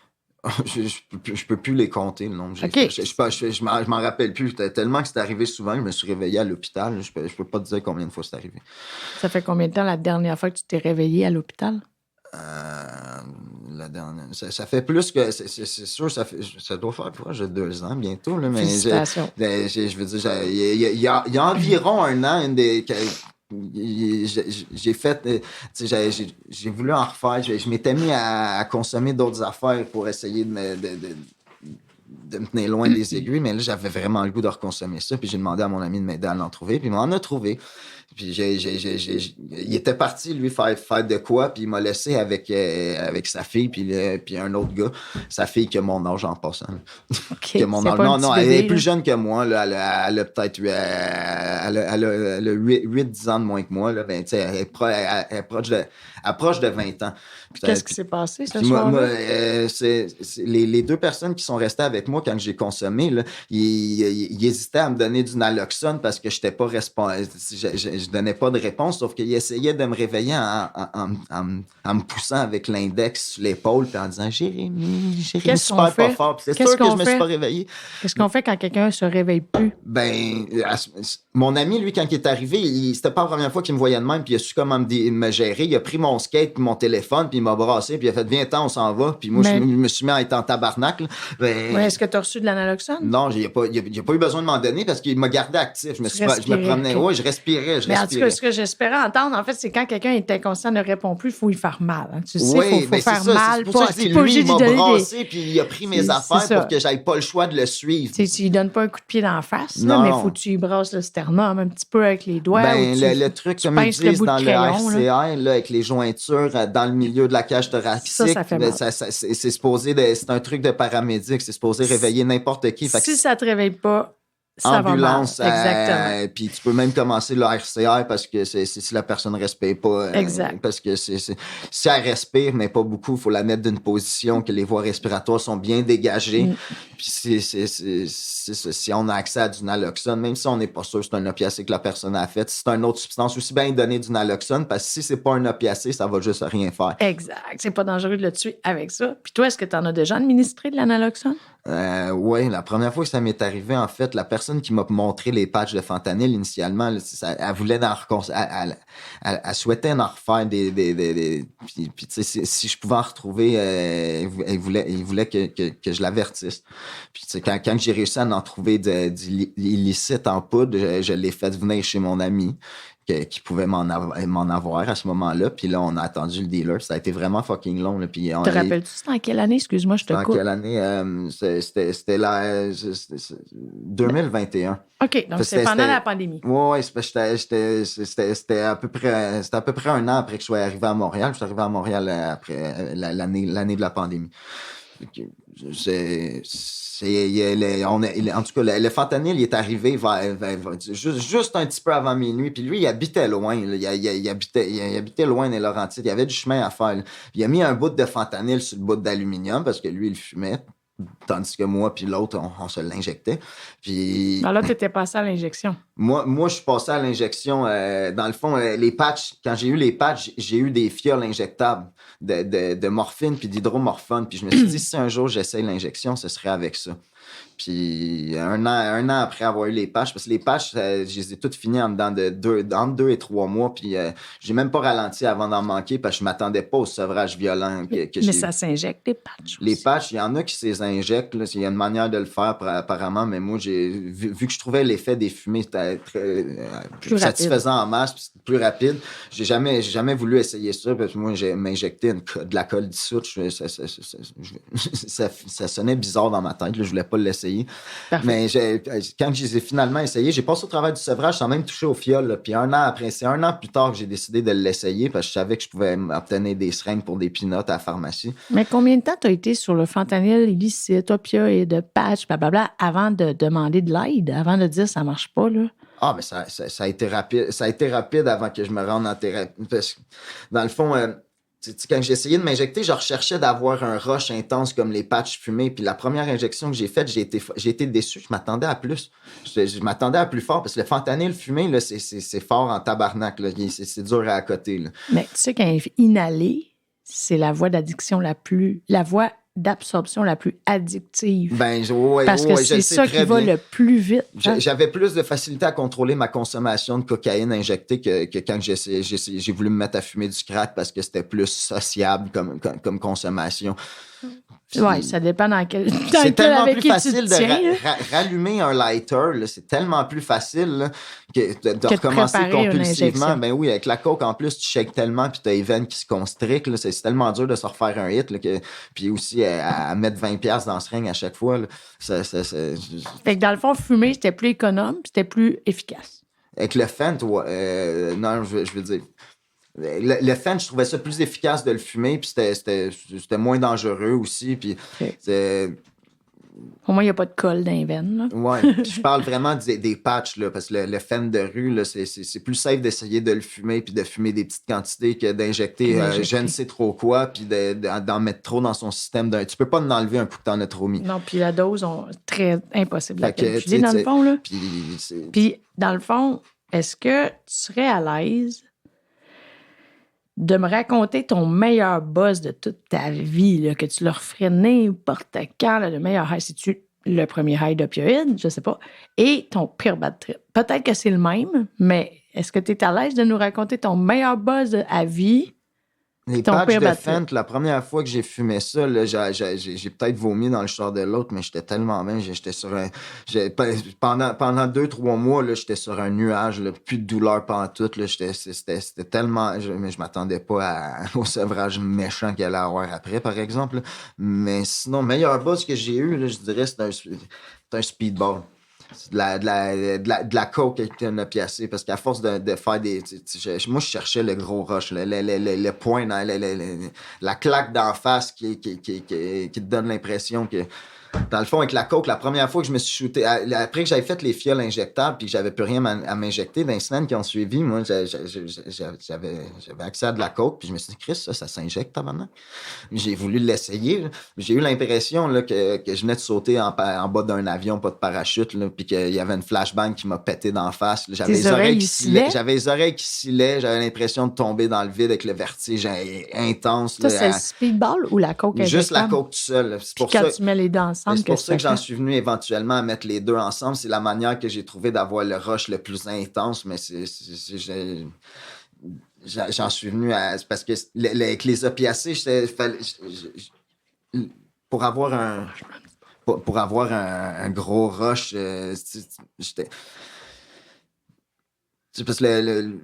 Je peux plus les compter, le nombre. Okay. Je m'en rappelle plus. Tellement que c'est arrivé souvent, je me suis réveillé à l'hôpital. Je peux pas te dire combien de fois c'est arrivé. Ça fait combien de temps la dernière fois que tu t'es réveillé à l'hôpital? La dernière. Ça fait plus que. C'est sûr, ça doit faire proche de 2 ans bientôt. Là, mais félicitations. Je veux dire, il y a environ un an, j'ai fait, j'ai voulu en refaire. Je m'étais mis à consommer d'autres affaires pour essayer de me tenir loin des aiguilles, mais là, j'avais vraiment le goût de reconsommer ça. Puis j'ai demandé à mon ami de m'aider à l'en trouver, puis il m'en a trouvé. Puis il était parti, lui, faire de quoi, puis il m'a laissé avec sa fille, puis un autre gars, sa fille qui a mon âge en passant. Okay, non, elle est plus jeune que moi, là, elle a peut-être elle a 8-10 ans de moins que moi, là, ben, elle est proche de 20 ans. Qu'est-ce qui s'est passé ce soir-là? Les 2 personnes qui sont restées avec moi quand j'ai consommé, là, ils hésitaient à me donner du naloxone parce que j'étais pas responsable. Je donnais pas de réponse, sauf qu'ils essayaient de me réveiller en me poussant avec l'index sur l'épaule puis en disant Jérémy, super pas fort. Puis c'est sûr que je me suis pas réveillé. Qu'est-ce qu'on fait quand quelqu'un se réveille plus? Ben, mon ami, lui, quand il est arrivé, c'était pas la première fois qu'il me voyait de même, puis il a su comment me gérer. Il a pris mon skate puis mon téléphone, puis il m'a brassé, puis il a fait viens-t'en, on s'en va. Puis moi, je me suis mis à être en tabarnak. Est-ce que tu as reçu de l'analoxone? Non, il n'a pas eu besoin de m'en donner parce qu'il m'a gardé actif. Je me promenais. Oui, je respirais. Mais en tout cas, ce que j'espérais entendre, en fait, c'est quand quelqu'un est inconscient, ne répond plus, il faut lui faire mal. Hein. Tu sais, il faut faire mal. C'est pour ça que je dis, lui, il m'a brassé, puis il a pris mes affaires pour que j'aille pas le choix de le suivre. Tu lui donnes pas un coup de pied d'en face, là, mais il faut que tu lui brasses le sternum un petit peu avec les doigts. Le truc, comme ils disent dans le RCR, là, avec les jointures dans le milieu de la cage thoracique, ça fait mal. C'est supposé, c'est un truc de paramédic, c'est supposé réveiller n'importe qui. Si ça te réveille pas, ça ambulance, va mal. Exactement. Puis tu peux même commencer le RCR parce que si la personne ne respire pas. Exact. Parce que si elle respire, mais pas beaucoup, il faut la mettre d'une position que les voies respiratoires sont bien dégagées. Puis si on a accès à du naloxone, même si on n'est pas sûr que c'est un opiacé que la personne a fait, si c'est une autre substance, aussi bien donner du naloxone, parce que si c'est pas un opiacé, ça va juste rien faire. Exact. C'est pas dangereux de le tuer avec ça. Puis toi, est-ce que tu en as déjà administré de la naloxone? Oui, la première fois que ça m'est arrivé, en fait, la personne qui m'a montré les patchs de fentanyl initialement, elle voulait elle souhaitait en refaire puis tu sais, si je pouvais en retrouver, il voulait que je l'avertisse. Puis tu sais, quand j'ai réussi à en trouver du illicite en poudre, je l'ai fait venir chez mon ami. qui pouvait m'en avoir à ce moment-là. Puis là, on a attendu le dealer. Ça a été vraiment fucking long. Là. Puis Te rappelles-tu c'était en quelle année? Excuse-moi, je te coupe. En quelle année? C'était 2021. OK, donc c'était pendant la pandémie. Oui, c'était à peu près 1 an après que je sois arrivé à Montréal. Je suis arrivé à Montréal après l'année de la pandémie. En tout cas, le fentanyl, il est arrivé juste un petit peu avant minuit. Puis lui, il habitait loin. Là. Il habitait loin des Laurentides. Il y avait du chemin à faire. Là. Il a mis un bout de fentanyl sur le bout d'aluminium parce que lui, il fumait. Tandis que moi puis l'autre, on se l'injectait. Puis... Alors là, tu étais passé à l'injection. Moi, je suis passé à l'injection. Dans le fond, les patchs, quand j'ai eu les patchs, j'ai eu des fioles injectables de morphine puis d'hydromorphone. Puis je me suis dit, si un jour j'essaye l'injection, ce serait avec ça. Puis un an après avoir eu les patchs, parce que les patchs, je les ai toutes finies entre 2 et 3 mois, puis j'ai même pas ralenti avant d'en manquer, parce que je m'attendais pas au sevrage violent. Mais ça s'injecte, les patchs aussi. Les patchs, il y en a qui se les injectent, là, il y a une manière de le faire apparemment, mais moi, vu que je trouvais l'effet des fumées très satisfaisant en masse, puis c'était plus rapide, j'ai jamais voulu essayer ça, parce que moi, j'ai m'injecté de la colle dissoute, ça sonnait bizarre dans ma tête, là, je voulais pas l'essayer. Parfait. Mais quand je les ai finalement essayés, j'ai passé au travail du sevrage sans même toucher au fiole. Là. Puis c'est 1 an plus tard que j'ai décidé de l'essayer parce que je savais que je pouvais obtenir des seringues pour des peanuts à la pharmacie. Mais combien de temps tu as été sur le fentanyl illicite, opioïdes, de patch, blablabla, avant de demander de l'aide, avant de dire ça marche pas, là? Ah, mais ça a été rapide. Ça a été rapide avant que je me rende en thérapie. Parce que, dans le fond... quand j'ai essayé de m'injecter, je recherchais d'avoir un rush intense comme les patchs fumés. Puis la première injection que j'ai faite, j'ai été déçu. Je m'attendais à plus. Je m'attendais à plus fort parce que le fentanyl fumé, là, c'est fort en tabarnak. Là. C'est dur à côté. Là. Mais tu sais qu'inhaler, c'est la voie d'addiction la voie d'absorption la plus addictive. Parce que c'est ça qui va le plus vite. Hein? J'avais plus de facilité à contrôler ma consommation de cocaïne injectée que quand j'ai voulu me mettre à fumer du crack parce que c'était plus sociable comme consommation. Oui, ça dépend c'est tellement plus facile de rallumer un lighter. Là, c'est tellement plus facile là, de recommencer compulsivement. Ben oui, avec la coke, en plus, tu shakes tellement puis t'as les veines qui se constrictent. Là, c'est tellement dur de se refaire un hit. Là, puis aussi, à mettre 20$ dans ce ring à chaque fois. Là, Fait que dans le fond, fumer, c'était plus économe puis c'était plus efficace. Avec le fent, non, je veux dire... Le fent, je trouvais ça plus efficace de le fumer, puis c'était moins dangereux aussi. Puis au moins, il n'y a pas de colle dans les veines. Oui, je parle vraiment des patchs, là, parce que le fent de rue, là, c'est plus safe d'essayer de le fumer puis de fumer des petites quantités que d'injecter je ne sais trop quoi puis d'en mettre trop dans son système. Tu peux pas en enlever un coup que t'en as trop mis. Non, puis la dose, très impossible à calculer dans le fond. Là. Puis dans le fond, est-ce que tu serais à l'aise de me raconter ton meilleur buzz de toute ta vie, là, que tu leur ferais n'importe quand, là, le meilleur high, c'est-tu le premier high d'opioïdes, je sais pas, et ton pire bad trip. Peut-être que c'est le même, mais est-ce que tu es à l'aise de nous raconter ton meilleur buzz à vie? Les patchs de fent, la première fois que j'ai fumé ça, là, j'ai peut-être vomi dans le char de l'autre, mais j'étais tellement bien. J'étais sur pendant 2-3 mois, là, j'étais sur un nuage, là, plus de douleur pantoute. Là, c'était tellement... Mais je m'attendais pas au sevrage méchant qu'il allait avoir après, par exemple. Là. Mais sinon, le meilleur buzz que j'ai eu, là, je dirais, c'est un speedball. C'est de la coke avec un opiacé parce qu'à force de faire des... moi, je cherchais le gros rush, le point, la claque d'en face qui te donne l'impression que... Dans le fond, avec la coke, la première fois que je me suis shooté... Après que j'avais fait les fioles injectables puis que j'avais plus rien à m'injecter, dans les semaines qui ont suivi, moi, j'avais accès à de la coke puis je me suis dit, Chris, ça s'injecte, maintenant. J'ai voulu l'essayer. Là. J'ai eu l'impression là, que je venais de sauter en bas d'un avion, pas de parachute, là, puis qu'il y avait une flashbang qui m'a pété d'en face. J'avais les oreilles qui silaient. J'avais l'impression de tomber dans le vide avec le vertige intense. Ça, c'est le speedball ou la coke injectable? Juste la coke tout seul. Quand tu mets les dents ensemble. C'est pour ça que j'en suis venu éventuellement à mettre les deux ensemble. C'est la manière que j'ai trouvé d'avoir le rush le plus intense, mais j'en suis venu à... Parce que avec les opiacés, pour avoir un gros rush, j'étais... C'est parce que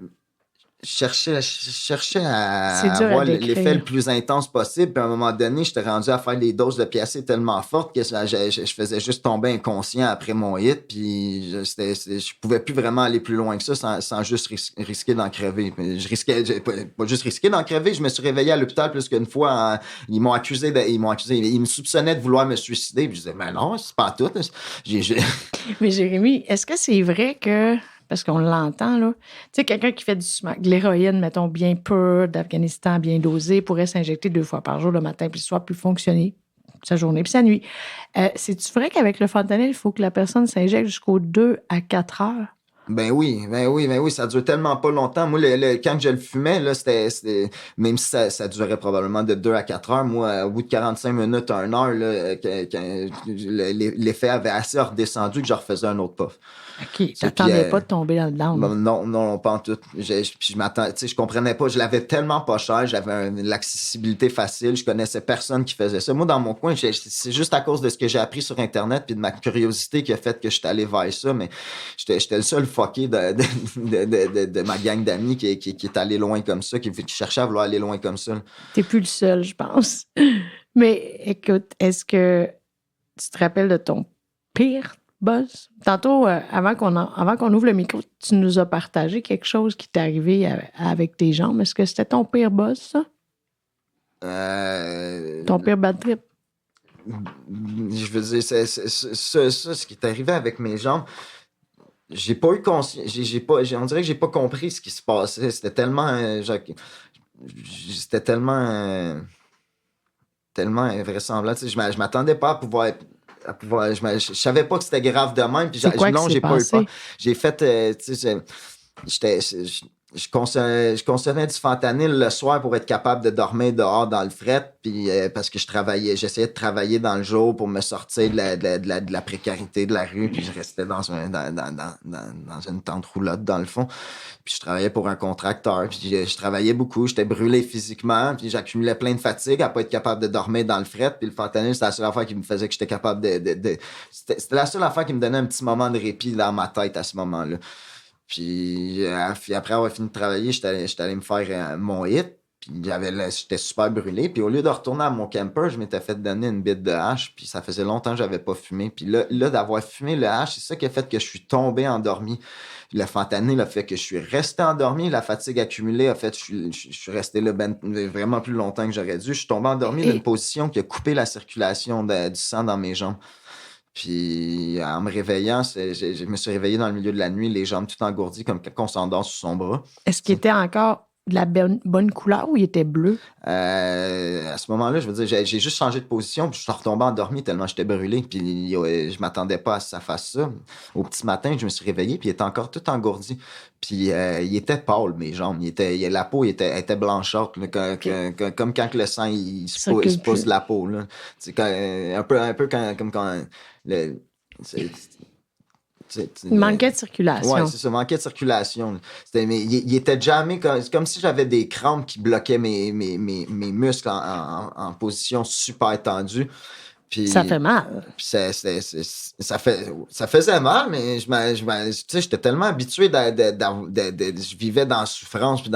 je cherchais à C'est dur à avoir décrire. l'effet le plus intense possible. Puis à un moment donné, j'étais rendu à faire des doses de piacé tellement fortes que je faisais juste tomber inconscient après mon hit. Puis je pouvais plus vraiment aller plus loin que ça sans juste risquer d'en crever. Puis j'ai pas juste risqué d'en crever. Je me suis réveillé à l'hôpital plus qu'une fois. Ils m'ont accusé. Ils me soupçonnaient de vouloir me suicider. Puis je disais, mais non, c'est pas tout. Mais Jérémy, est-ce que c'est vrai que, parce qu'on l'entend, là, tu sais, quelqu'un qui fait de l'héroïne, mettons, bien pure, d'Afghanistan, bien dosée, pourrait s'injecter 2 fois par jour, le matin puis le soir, puis fonctionner sa journée puis sa nuit. C'est-tu vrai qu'avec le fentanyl, il faut que la personne s'injecte jusqu'aux 2 à 4 heures? Ben oui, ça dure tellement pas longtemps. Moi, quand je le fumais, là, même si ça durait probablement de 2 à 4 heures, moi, au bout de 45 minutes à 1 heure, là, l'effet avait assez redescendu que je refaisais un autre puff. OK, t'attendais pas de tomber dans le down. Non, pas en tout. Puis je m'attends, tu sais, je comprenais pas. Je l'avais tellement pas cher, j'avais l'accessibilité facile, je connaissais personne qui faisait ça. Moi, dans mon coin, c'est juste à cause de ce que j'ai appris sur Internet puis de ma curiosité qui a fait que je suis allé vers ça, mais j'étais le seul fucké de ma gang d'amis qui est allé loin comme ça, qui cherchait à vouloir aller loin comme ça. T'es plus le seul, je pense. Mais écoute, est-ce que tu te rappelles de ton pire buzz? Tantôt, avant qu'on ouvre le micro, tu nous as partagé quelque chose qui t'est arrivé avec tes jambes. Est-ce que c'était ton pire buzz, ça? Ton pire bad trip? Je veux dire, ce qui est arrivé avec mes jambes, j'ai pas eu conscience, on dirait que j'ai pas compris ce qui se passait. C'était tellement, tellement invraisemblable. Tu sais, je m'attendais pas à pouvoir je savais pas que c'était grave de même. Puis non, j'ai pas eu peur. J'ai fait, tu sais, je consommais du fentanyl le soir pour être capable de dormir dehors dans le fret, puis parce que j'essayais de travailler dans le jour pour me sortir de la précarité de la rue, puis je restais dans une tente roulotte dans le fond, puis je travaillais pour un contracteur, puis je travaillais beaucoup, j'étais brûlé physiquement, puis j'accumulais plein de fatigue à pas être capable de dormir dans le fret, puis le fentanyl, c'était la seule affaire qui me faisait que j'étais capable c'était la seule affaire qui me donnait un petit moment de répit dans ma tête à ce moment-là. Puis après avoir fini de travailler, j'étais allé me faire mon hit. Puis j'étais super brûlé. Puis au lieu de retourner à mon camper, je m'étais fait donner une bite de hache. Puis ça faisait longtemps que j'avais pas fumé. Puis là d'avoir fumé le hache, c'est ça qui a fait que je suis tombé endormi. Le fentanyl a fait que je suis resté endormi. La fatigue accumulée a fait que je suis resté là vraiment plus longtemps que j'aurais dû. Je suis tombé endormi dans une position qui a coupé la circulation du sang dans mes jambes. Puis en me réveillant, je me suis réveillé dans le milieu de la nuit, les jambes tout engourdies comme quand on s'endort sous son bras. Est-ce qu'il était encore de la bonne couleur ou il était bleu? À ce moment-là, je veux dire, j'ai juste changé de position, puis je suis retombé endormi tellement j'étais brûlé, puis je m'attendais pas à ce que ça fasse ça. Au petit matin, je me suis réveillé, puis il était encore tout engourdi. Puis il était pâle, mes jambes. La peau était blanchâtre, là, comme quand le sang il se pousse de la peau. Là. C'est un peu comme quand... il manquait de circulation. Oui, c'est ça, manquait de circulation. Il était jamais comme si j'avais des crampes qui bloquaient mes muscles en position super tendue. Puis, ça fait mal. Puis ça faisait mal, mais tu sais, j'étais tellement habitué je vivais dans la souffrance puis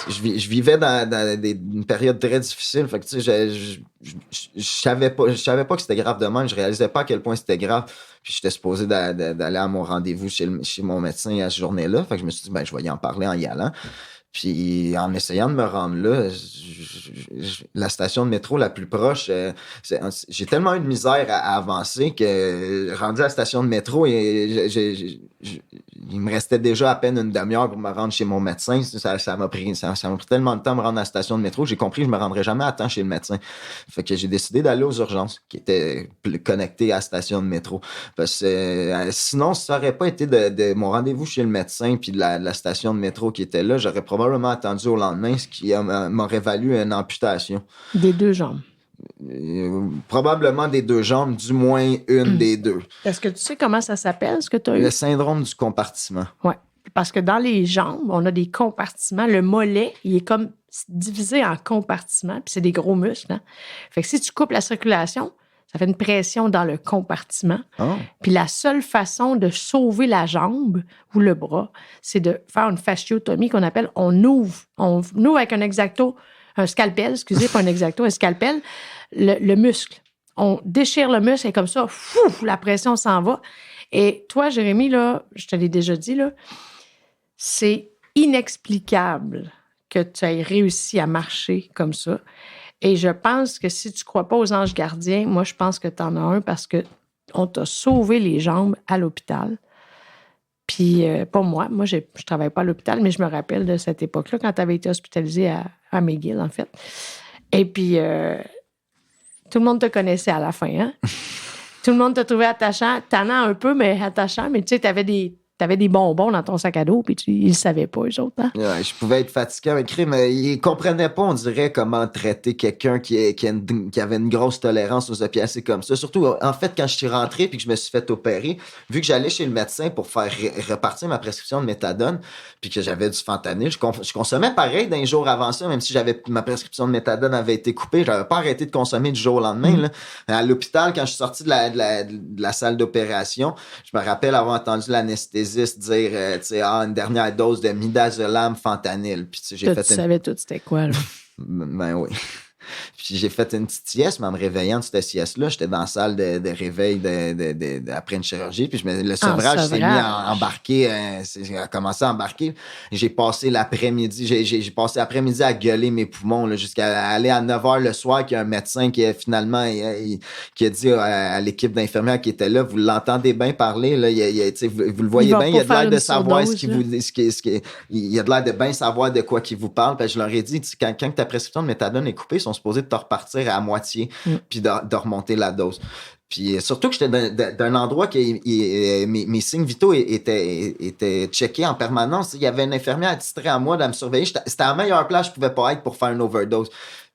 je vivais dans une période très difficile. Fait que tu sais, je savais pas que c'était grave de même. Je réalisais pas à quel point c'était grave. Puis j'étais supposé d'aller à mon rendez-vous chez mon médecin à cette journée-là. Fait que je me suis dit, ben, je vais y en parler en y allant. Puis en essayant de me rendre là, la station de métro la plus proche, j'ai tellement eu de misère à avancer que rendu à la station de métro, il me restait déjà à peine une demi-heure pour me rendre chez mon médecin. Ça m'a pris tellement de temps de me rendre à la station de métro, j'ai compris que je me rendrais jamais à temps chez le médecin. Fait que j'ai décidé d'aller aux urgences, qui étaient connectées à la station de métro. Parce que sinon, si ça aurait pas été de mon rendez-vous chez le médecin puis de la station de métro qui était là, j'aurais probablement attendu au lendemain, ce qui m'aurait valu une amputation. Des 2 jambes. Probablement des 2 jambes, du moins une des 2. Est-ce que tu sais comment ça s'appelle, ce que tu as eu? Le syndrome du compartiment. Oui. Parce que dans les jambes, on a des compartiments. Le mollet, il est comme divisé en compartiments, puis c'est des gros muscles. Hein? Fait que si tu coupes la circulation, Ça fait une pression dans le compartiment. Oh. Puis la seule façon de sauver la jambe ou le bras, c'est de faire une fasciotomie qu'on appelle, on ouvre avec un scalpel, pas un exacto, un scalpel, le muscle. On déchire le muscle et comme ça, la pression s'en va. Et toi, Jérémy, là, je te l'ai déjà dit, là, c'est inexplicable que tu aies réussi à marcher comme ça. Et je pense que si tu ne crois pas aux anges gardiens, moi, je pense que tu en as un parce qu'on t'a sauvé les jambes à l'hôpital. Puis, pas moi. Moi, je ne travaille pas à l'hôpital, mais je me rappelle de cette époque-là, quand tu avais été hospitalisé à McGill, en fait. Et puis, tout le monde te connaissait à la fin, hein? Tout le monde t'a trouvé attachant, tannant un peu, mais attachant. Mais tu sais, t'avais des bonbons dans ton sac à dos, puis ils le savaient pas, eux autres. Hein? Ouais, je pouvais être fatigué mais ils comprenaient pas, on dirait, comment traiter quelqu'un qui avait une grosse tolérance aux opiacés comme ça. Surtout, en fait, quand je suis rentré puis que je me suis fait opérer, vu que j'allais chez le médecin pour faire repartir ma prescription de méthadone, puis que j'avais du fentanyl, je consommais pareil d'un jour avant ça, même si ma prescription de méthadone avait été coupée, j'avais pas arrêté de consommer du jour au lendemain. Là. À l'hôpital, quand je suis sorti de la salle d'opération, je me rappelle avoir entendu l'anesthésiste dire une dernière dose de midazolam fentanyl. Puis tu savais tout c'était quoi, là. Ben oui. Puis j'ai fait une petite sieste, mais en me réveillant de cette sieste-là, j'étais dans la salle de réveil après une chirurgie, puis le sevrage s'est mis à embarquer, a commencé à embarquer. J'ai passé l'après-midi, j'ai passé l'après-midi à gueuler mes poumons, là, jusqu'à aller à 9h le soir, qu'il y a un médecin qui a finalement qui a dit à l'équipe d'infirmières qui était là, vous l'entendez bien parler, là, vous le voyez bien, il a de l'air de savoir il a de l'air de bien savoir de quoi qu'il vous parle. Puis je leur ai dit, quand ta prescription de méthadone est coupée, ils sont supposés de te repartir à moitié, puis de remonter la dose. Puis surtout que j'étais d'un endroit que mes signes vitaux étaient checkés en permanence. Il y avait une infirmière attitrée à moi de me surveiller. C'était la meilleure place que je pouvais pas être pour faire une overdose.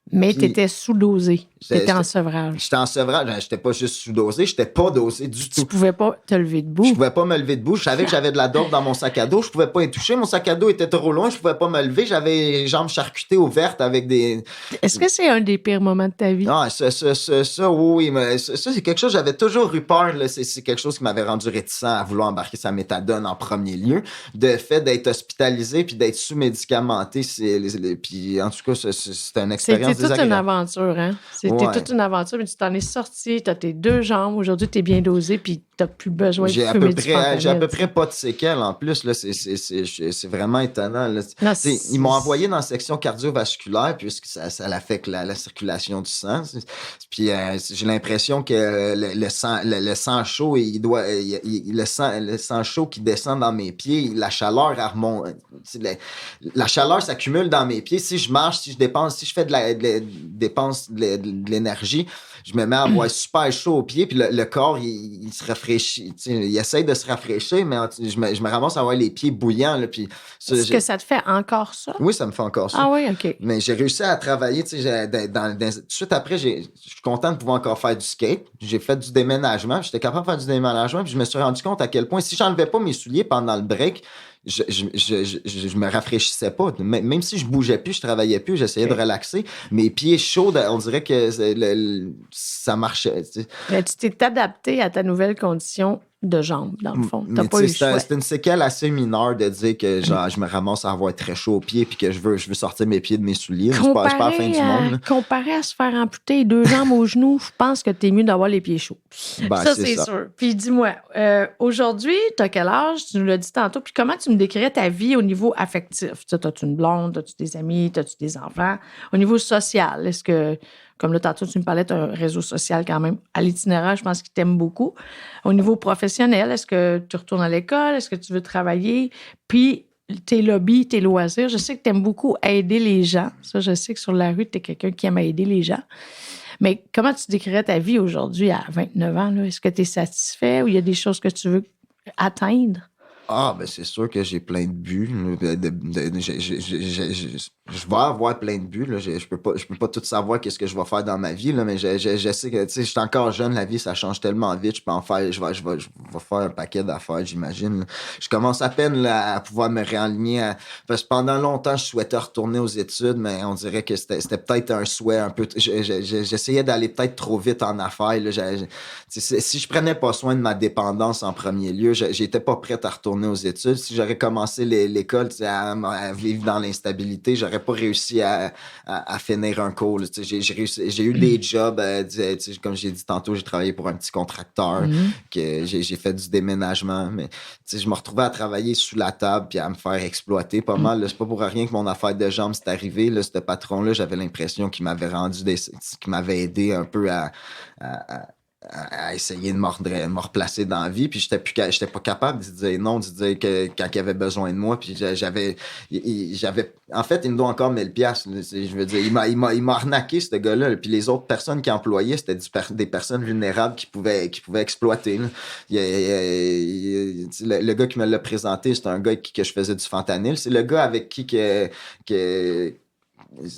Mais tu étais sous-dosé. Tu étais en sevrage. J'étais en sevrage. J'étais pas juste sous-dosé, j'étais pas dosé du tout. Tu pouvais pas te lever debout. Je pouvais pas me lever debout. Je savais que j'avais de la dope dans mon sac à dos. Je pouvais pas y toucher. Mon sac à dos était trop loin. Je pouvais pas me lever. J'avais les jambes charcutées ouvertes avec des... Est-ce que c'est un des pires moments de ta vie? Ah, ça, oui. Mais ça, c'est quelque chose... J'avais toujours eu peur. Là. C'est quelque chose qui m'avait rendu réticent à vouloir embarquer sa méthadone en premier lieu. De fait d'être hospitalisé puis d'être sous-médicamenté. Puis en tout cas, c'était une expérience désagréable. C'était toute une aventure, hein? C'était toute une aventure, mais tu t'en es sorti, t'as tes 2 jambes, aujourd'hui t'es bien dosé, puis t'as plus besoin de fumer du fentanyl. J'ai à peu près pas de séquelles en plus, là, c'est vraiment étonnant. Là. Non, ils m'ont envoyé dans la section cardiovasculaire, puisque ça affecte la circulation du sang. Puis j'ai l'impression que le sang chaud, le sang chaud qui descend dans mes pieds, la chaleur remonte. La chaleur s'accumule dans mes pieds. Si je marche, si je fais dépense de l'énergie, je me mets à avoir super chaud aux pieds, puis le corps, il se rafraîchit. Il essaie de se rafraîchir, mais je me ramasse à avoir les pieds bouillants. Là, puis est-ce que ça te fait encore ça? Oui, ça me fait encore ça. Ah oui, OK. Mais j'ai réussi à travailler. Tout de suite après, je suis content de pouvoir encore faire du skate. J'ai fait du déménagement. J'étais capable de faire du déménagement, puis je me suis rendu compte à quel point, si j'enlevais pas mes souliers pendant le break, je me rafraîchissais pas. Même si je bougeais plus, je travaillais plus, j'essayais de relaxer. Mes pieds chauds, on dirait que ça marchait. Mais tu t'es adapté à ta nouvelle condition de jambes, dans le fond. T'as pas eu le choix. C'est une séquelle assez mineure de dire que genre, je me ramasse à avoir très chaud aux pieds puis que je veux sortir mes pieds de mes souliers. C'est pas la fin du monde. Là. Comparé à se faire amputer 2 jambes aux genoux, je pense que t'es mieux d'avoir les pieds chauds. Ça, c'est sûr. Puis dis-moi, aujourd'hui, t'as quel âge? Tu nous l'as dit tantôt. Puis comment tu me décrirais ta vie au niveau affectif? T'as-tu une blonde? T'as-tu des amis? T'as-tu des enfants? Au niveau social, est-ce que... Comme là, tantôt, tu me parlais d'un réseau social quand même à l'itinéraire, je pense qu'il t'aime beaucoup. Au niveau professionnel, est-ce que tu retournes à l'école? Est-ce que tu veux travailler? Puis, tes lobbies, tes loisirs, je sais que tu aimes beaucoup aider les gens. Ça, je sais que sur la rue, tu es quelqu'un qui aime aider les gens. Mais comment tu décrirais ta vie aujourd'hui à 29 ans? Là? Est-ce que tu es satisfait ou il y a des choses que tu veux atteindre? Ah, ben c'est sûr que j'ai plein de buts. je vais avoir plein de buts, là. Je peux pas tout savoir qu'est-ce que je vais faire dans ma vie, là, mais je sais que, tu sais, je suis encore jeune, la vie, ça change tellement vite, je peux en faire, je vais faire un paquet d'affaires, j'imagine, là. Je commence à peine, là, à pouvoir me réaligner parce que pendant longtemps, je souhaitais retourner aux études, mais on dirait que c'était peut-être un souhait un peu, j'essayais d'aller peut-être trop vite en affaires, là. Si je prenais pas soin de ma dépendance en premier lieu, j'étais pas prête à retourner aux études. Si j'aurais commencé l'école, tu sais, à vivre dans l'instabilité, j'aurais pas réussi à finir un cours. J'ai eu des jobs, comme j'ai dit tantôt, j'ai travaillé pour un petit contracteur, que j'ai fait du déménagement, mais je me retrouvais à travailler sous la table puis à me faire exploiter pas mal. Là, c'est pas pour rien que mon affaire de jambes s'est arrivée. Là, ce patron-là, j'avais l'impression qu'il m'avait qu'il m'avait aidé un peu à essayer de me replacer dans la vie, puis j'étais pas capable de dire non, de dire que quand il avait besoin de moi, puis j'avais en fait, il me doit encore 1000 piastres, je veux dire, il m'a arnaqué, ce gars-là, puis les autres personnes qu'il employait, c'était des personnes vulnérables qui pouvaient exploiter, là. Le gars qui me l'a présenté, c'est un gars que je faisais du fentanyl, c'est le gars avec qui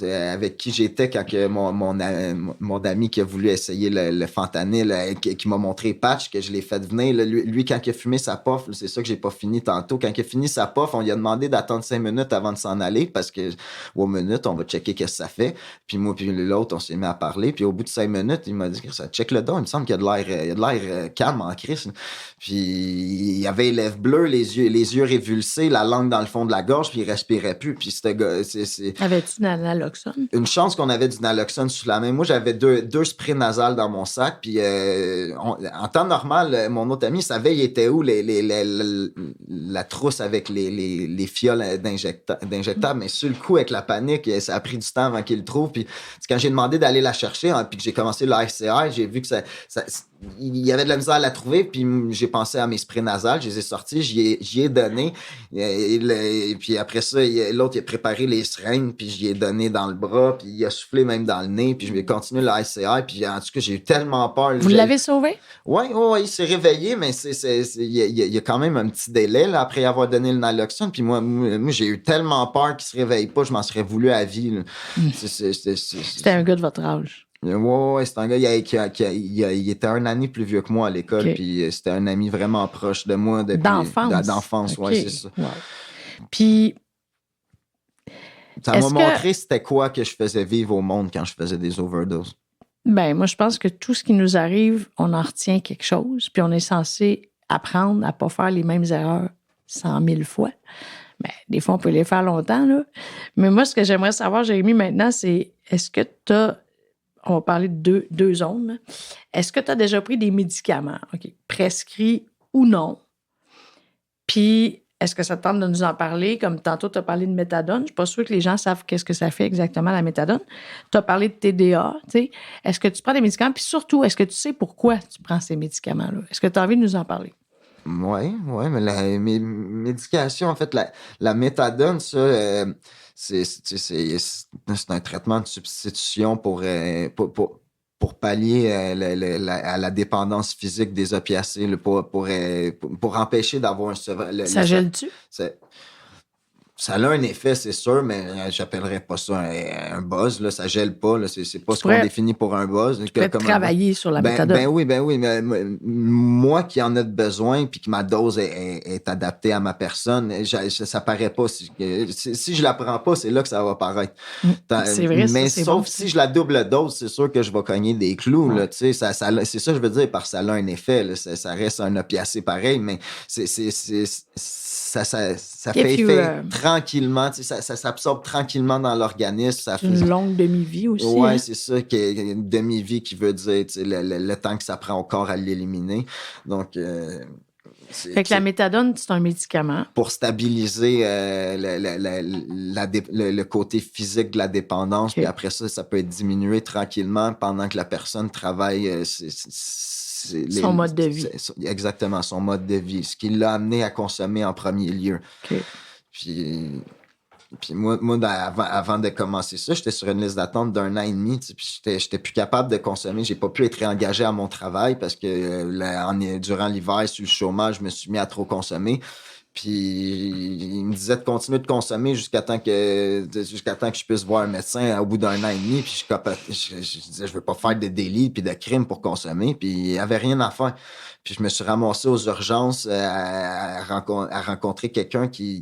avec qui j'étais quand que mon ami qui a voulu essayer le fentanyl, qui m'a montré Patch, que je l'ai fait venir. Là, lui, quand il a fumé sa puff, là, c'est ça que j'ai pas fini tantôt. Quand il a fini sa puff, on lui a demandé d'attendre 5 minutes avant de s'en aller parce que aux minutes, on va checker qu'est-ce que ça fait. Puis moi puis l'autre, on s'est mis à parler. Puis au bout de 5 minutes, il m'a dit que ça check le dos. Il me semble qu'il y a de l'air calme en crise. Puis il avait les lèvres bleues, les yeux révulsés, la langue dans le fond de la gorge, puis il respirait plus. Puis ce gars, Avais-tu de naloxone? Une chance qu'on avait du naloxone sous la main. Moi, j'avais deux sprays nasales dans mon sac. Puis en temps normal, mon autre ami savait il était où la trousse avec les fioles d'injectables. Mais sur le coup, avec la panique, ça a pris du temps avant qu'il le trouve. Puis quand j'ai demandé d'aller la chercher, hein, puis que j'ai commencé le RCR, j'ai vu que il y avait de la misère à la trouver, puis j'ai pensé à mes sprays nasales, je les ai sortis, j'y ai donné, et puis après ça, l'autre il a préparé les seringues, puis j'y ai donné dans le bras, puis il a soufflé même dans le nez, puis je vais continuer le ICR, puis en tout cas, j'ai eu tellement peur. Vous l'avez sauvé? Oui, il s'est réveillé, mais il y a quand même un petit délai là, après avoir donné le naloxone, puis moi j'ai eu tellement peur qu'il se réveille pas, je m'en serais voulu à vie. Là. C'était un gars de votre âge. Ouais, c'est un gars il était un année plus vieux que moi à l'école, okay. Puis c'était un ami vraiment proche de moi depuis d'enfance, okay. Ouais, c'est ça. Wow. Puis ça m'a montré c'était quoi que je faisais vivre au monde quand je faisais des overdoses. Ben moi je pense que tout ce qui nous arrive, on en retient quelque chose, puis on est censé apprendre à pas faire les mêmes erreurs 100 000 fois. Ben, des fois on peut les faire longtemps là. Mais moi ce que j'aimerais savoir, Jérémy, maintenant, c'est est-ce que tu as on va parler de deux zones. Est-ce que tu as déjà pris des médicaments, prescrits ou non? Puis, est-ce que ça te tente de nous en parler? Comme tantôt, tu as parlé de méthadone. Je ne suis pas sûre que les gens savent qu'est-ce que ça fait exactement, la méthadone. Tu as parlé de TDA. T'sais. Est-ce que tu prends des médicaments? Puis surtout, est-ce que tu sais pourquoi tu prends ces médicaments-là? Est-ce que tu as envie de nous en parler? Oui, mais la médication, en fait, la méthadone, ça... c'est un traitement de substitution pour pallier à la dépendance physique des opiacés, là, pour empêcher d'avoir ça gèle-tu? Ça a un effet, c'est sûr, mais j'appellerais pas ça un buzz. Là, ça gèle pas. Là, c'est pas ce qu'on définit pour un buzz. Tu pourrais travailler sur la méthadone. Ben oui. Mais moi qui en ai besoin puis que ma dose est adaptée à ma personne, ça paraît pas. Si je la prends pas, c'est là que ça va paraître. C'est vrai, mais ça, sauf bon, si je la double dose, c'est sûr que je vais cogner des clous. Ouais. Là, c'est ça que je veux dire, parce que ça a un effet. Là, ça reste un opiacé pareil, mais ça fait effet tranquillement, ça s'absorbe tranquillement dans l'organisme. Ça fait une longue demi-vie aussi. Oui, hein? C'est ça, une demi-vie qui veut dire le temps que ça prend au corps à l'éliminer. Donc, fait que la méthadone, c'est un médicament. Pour stabiliser le côté physique de la dépendance, puis après ça peut être diminué tranquillement pendant que la personne travaille. Son mode de vie. Exactement, son mode de vie. Ce qui l'a amené à consommer en premier lieu. Okay. Puis moi avant de commencer ça, j'étais sur une liste d'attente d'1 an et demi. Puis j'étais plus capable de consommer. J'ai pas pu être réengagé à mon travail parce que durant l'hiver, sur le chômage, je me suis mis à trop consommer. Puis il me disait de continuer de consommer jusqu'à temps que je puisse voir un médecin au bout d'1 an et demi. Puis je disais, je veux pas faire de délits puis de crimes pour consommer. Puis il y avait rien à faire. Puis je me suis ramassé aux urgences à rencontrer quelqu'un qui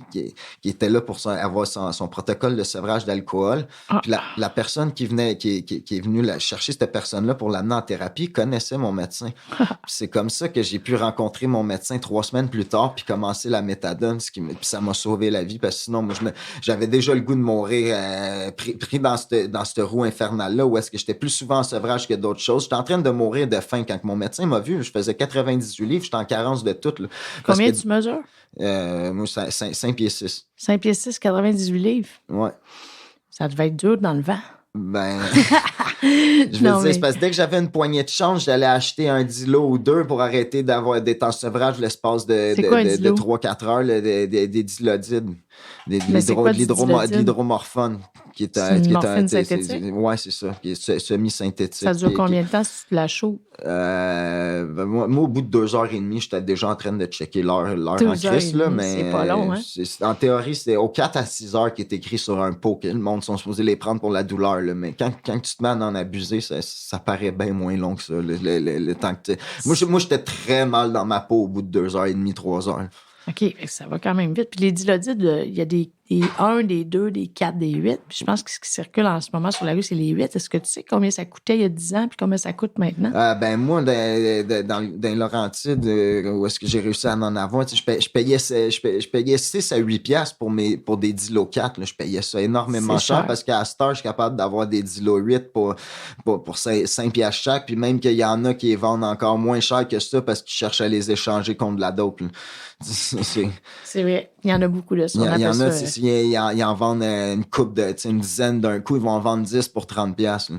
était là pour avoir son protocole de sevrage d'alcool. Puis la personne qui est venue chercher cette personne-là pour l'amener en thérapie connaissait mon médecin. Puis c'est comme ça que j'ai pu rencontrer mon médecin 3 semaines plus tard puis commencer la méthadone. Puis ça m'a sauvé la vie parce que sinon, moi, j'avais déjà le goût de mourir pris dans cette roue infernale-là où est-ce que j'étais plus souvent en sevrage que d'autres choses. J'étais en train de mourir de faim quand mon médecin m'a vu. Je faisais 98 livres, j'étais en carence de tout. Là, combien tu mesures? Moi, 5 pieds 6. 5 pieds 6, 98 livres? Ouais. Ça devait être dur dans le vent. Ben, je veux dire, c'est parce que dès que j'avais une poignée de change, j'allais acheter un dilo ou 2 pour arrêter d'être en sevrage l'espace de 3-4 heures, des dilodides. De l'hydromorphone. C'est une morphine synthétique? Oui, c'est ça, qui est semi-synthétique. Ça dure combien de temps si tu la chaudes? Moi, au bout de 2h30, j'étais déjà en train de checker l'heure en crise, là, mais c'est pas long, hein? En théorie, c'est aux 4 à 6 heures qui est écrit sur un pot que le monde sont supposés les prendre pour la douleur, là, mais quand tu te mets à en abuser, ça paraît bien moins long que ça, le temps que Moi, j'étais très mal dans ma peau au bout de 2h30, 3 heures. OK, ça va quand même vite. Puis les dilodides, il y a des 1, des 2, des 4, des 8. Puis je pense que ce qui circule en ce moment sur la rue, c'est les 8. Est-ce que tu sais combien ça coûtait il y a 10 ans puis combien ça coûte maintenant? Ben moi, dans Laurentides, où est-ce que j'ai réussi à en avoir, je payais 6 à 8 piastres pour des Dilo 4. Là, je payais ça énormément cher parce qu'à Star, je suis capable d'avoir des Dilo 8 pour 5 piastres chaque. Puis même qu'il y en a qui les vendent encore moins cher que ça parce qu'ils cherchent à les échanger contre de la dope. Là. C'est vrai. Il y en a beaucoup de ça. Ils en vendent une coupe une dizaine d'un coup, ils vont en vendre 10 pour 30 piastres.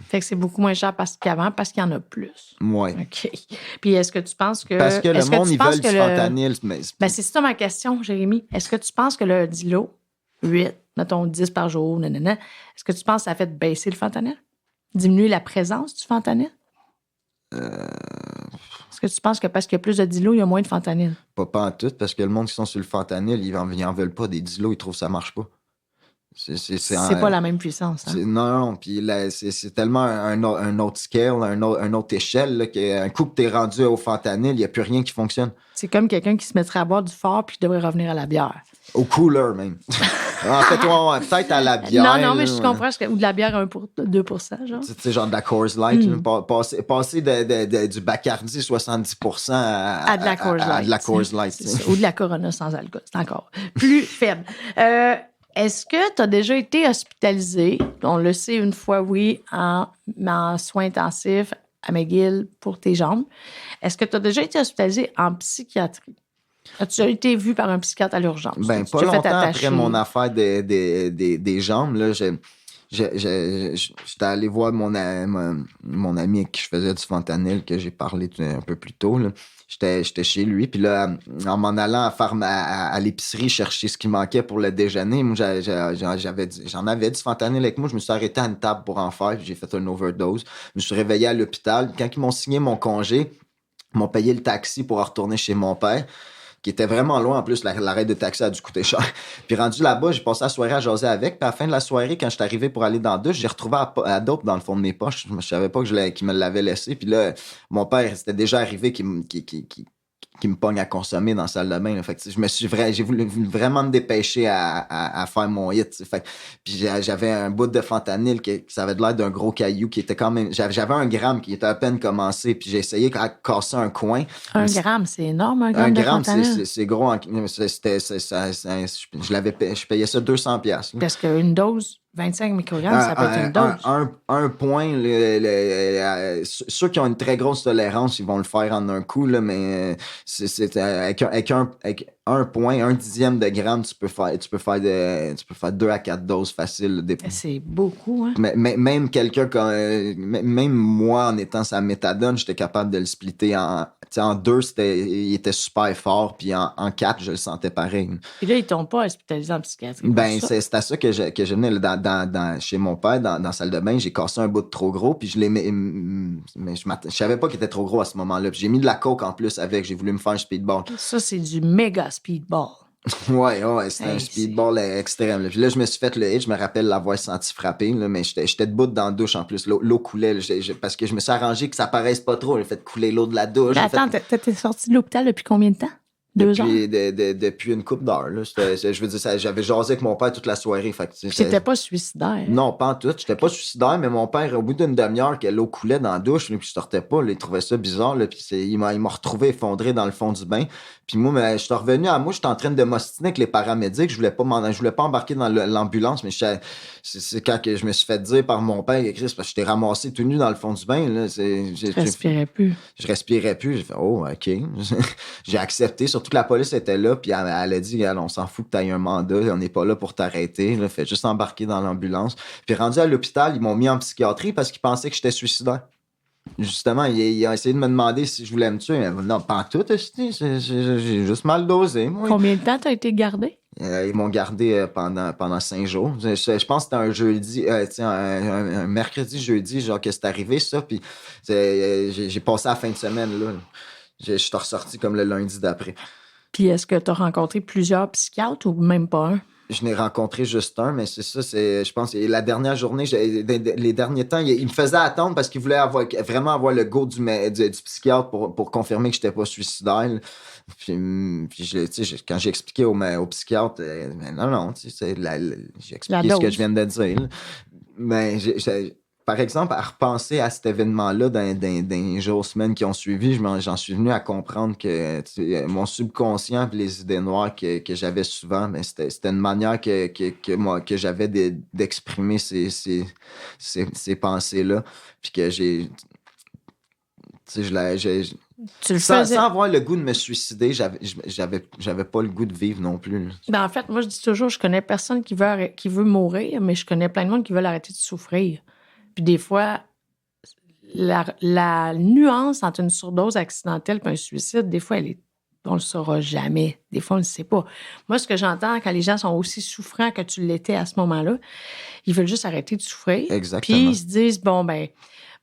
Fait que c'est beaucoup moins cher qu'avant parce qu'il y en a plus. Oui. OK. Puis est-ce que tu penses que... Parce que le monde, ils veulent du fentanyl. Ben, c'est ça ma question, Jérémy. Est-ce que tu penses que le Dilo, 8, mettons 10 par jour, est-ce que tu penses que ça a fait baisser le fentanyl? Diminuer la présence du fentanyl? Est-ce que tu penses que parce qu'il y a plus de Dilo, il y a moins de fentanyl? Pas en tout, parce que le monde qui sont sur le fentanyl, ils en veulent pas des Dilo, ils trouvent que ça marche pas. C'est pas la même puissance. Hein? Non. Puis c'est tellement un autre scale, un autre échelle, là, qu'un coup que t'es rendu au fentanyl, il n'y a plus rien qui fonctionne. C'est comme quelqu'un qui se mettrait à boire du fort puis qui devrait revenir à la bière. Au cooler, même. En fait, peut-être à la bière. Non, mais je comprends. Ou de la bière 2%, genre. Tu sais, genre de la Coors Light. Passer du Bacardi 70% à de la Coors Light. À de la Coors Light. Ou de la Corona sans alcool. C'est encore plus faible. Est-ce que tu as déjà été hospitalisé? On le sait une fois, oui, en soins intensifs à McGill pour tes jambes. Est-ce que tu as déjà été hospitalisé en psychiatrie? As-tu déjà été vu par un psychiatre à l'urgence? Ben, pas longtemps après mon affaire des jambes, là, j'étais allé voir mon ami avec qui je faisais du fentanyl, que j'ai parlé un peu plus tôt, là. J'étais chez lui, puis là, en m'en allant à l'épicerie chercher ce qui manquait pour le déjeuner, moi, j'en avais du fentanyl avec moi, je me suis arrêté à une table pour en faire, puis j'ai fait une overdose. Je me suis réveillé à l'hôpital. Quand ils m'ont signé mon congé, ils m'ont payé le taxi pour retourner chez mon père, qui était vraiment loin. En plus, l'arrêt de taxi a dû coûter cher. Puis rendu là-bas, j'ai passé la soirée à jaser avec. Puis à la fin de la soirée, quand je suis arrivé pour aller dans la douche, j'ai retrouvé la dope dans le fond de mes poches. Je savais pas qu'il me l'avait laissé. Puis là, mon père, c'était déjà arrivé qui me pogne à consommer dans la salle de bain. Là. Fait que, j'ai voulu vraiment me dépêcher à faire mon hit. Fait que, puis j'avais un bout de fentanyl qui ça avait l'air d'un gros caillou qui était quand même... J'avais 1 gramme qui était à peine commencé, puis j'ai essayé de casser un coin. 1 gramme, c'est énorme, 1 gramme de fentanyl? C'est gros. Je payais ça 200 $. Parce qu'une dose... 25 microgrammes, ça peut être une dose. Un point, ceux qui ont une très grosse tolérance, ils vont le faire en un coup, là, mais c'est avec un point, 1/10 de gramme, tu peux faire 2 à 4 doses faciles. C'est beaucoup, hein? Mais même quelqu'un même moi, en étant sa méthadone, j'étais capable de le splitter en 2, il était super fort, puis en 4, je le sentais pareil. Puis là, ils t'ont pas hospitalisé en psychiatrie. Ben, c'est à ça que je venais chez mon père, dans la salle de bain, j'ai cassé un bout de trop gros, puis je l'ai mis, mais je savais pas qu'il était trop gros à ce moment-là. Puis j'ai mis de la coke en plus avec, j'ai voulu me faire un speedball. Ça, c'est du méga speedball. Ouais, c'était un speedball extrême. Là. Puis là, je me suis fait le hit, je me rappelle l'avoir senti frapper, là, mais j'étais debout dans la douche en plus. L'eau coulait, là, parce que je me suis arrangé que ça paraisse pas trop. J'ai fait couler l'eau de la douche. Mais attends, t'es sorti de l'hôpital depuis combien de temps? 2 heures? Depuis une couple d'heures. Là. Je veux dire, j'avais jasé avec mon père toute la soirée. Fait que, t'étais pas suicidaire? Non, pas en tout. J'étais pas suicidaire, mais mon père, au bout d'une demi-heure, que l'eau coulait dans la douche, puis je sortais pas, là, il trouvait ça bizarre. Là, puis il m'a retrouvé effondré dans le fond du bain. Puis moi, je suis revenu à moi, j'étais en train de m'ostiner avec les paramédics. Je voulais pas embarquer dans l'ambulance, mais c'est quand que je me suis fait dire par mon père, Chris, parce que j'étais ramassé tout nu dans le fond du bain. Là, je respirais plus. Je respirais plus. J'ai fait, oh, OK. J'ai accepté, surtout que la police était là, puis elle a dit, on s'en fout que tu aies un mandat, on n'est pas là pour t'arrêter. Là, fait juste embarquer dans l'ambulance. Puis rendu à l'hôpital, ils m'ont mis en psychiatrie parce qu'ils pensaient que j'étais suicidaire. Justement, il a essayé de me demander si je voulais me tuer. Mais non, pas en tout, j'ai juste mal dosé. Moi. Combien de temps t'as été gardé? Ils m'ont gardé pendant 5 jours. Je pense que c'était un jeudi, un mercredi, jeudi, genre que c'est arrivé ça. Puis j'ai passé la fin de semaine là. Je suis ressorti comme le lundi d'après. Puis est-ce que tu as rencontré plusieurs psychiatres ou même pas un? Je n'ai rencontré juste un, mais c'est ça, je pense, la dernière journée, les derniers temps, il me faisait attendre parce qu'il voulait vraiment avoir le go du psychiatre pour confirmer que je n'étais pas suicidaire. Puis quand j'ai expliqué au psychiatre, non, j'ai expliqué ce que je viens de dire. Là. Mais par exemple, à repenser à cet événement-là dans les jours, semaines qui ont suivi, j'en suis venu à comprendre que mon subconscient et les idées noires que j'avais souvent, mais c'était une manière que j'avais d'exprimer ces pensées-là. Puis que sans avoir le goût de me suicider, j'avais pas le goût de vivre non plus. Ben en fait, moi, je dis toujours, je connais personne qui veut mourir, mais je connais plein de monde qui veulent arrêter de souffrir. Puis des fois, la nuance entre une surdose accidentelle et un suicide, des fois, on ne le saura jamais. Des fois, on ne le sait pas. Moi, ce que j'entends quand les gens sont aussi souffrants que tu l'étais à ce moment-là, ils veulent juste arrêter de souffrir. Exactement. Puis ils se disent, bon, ben,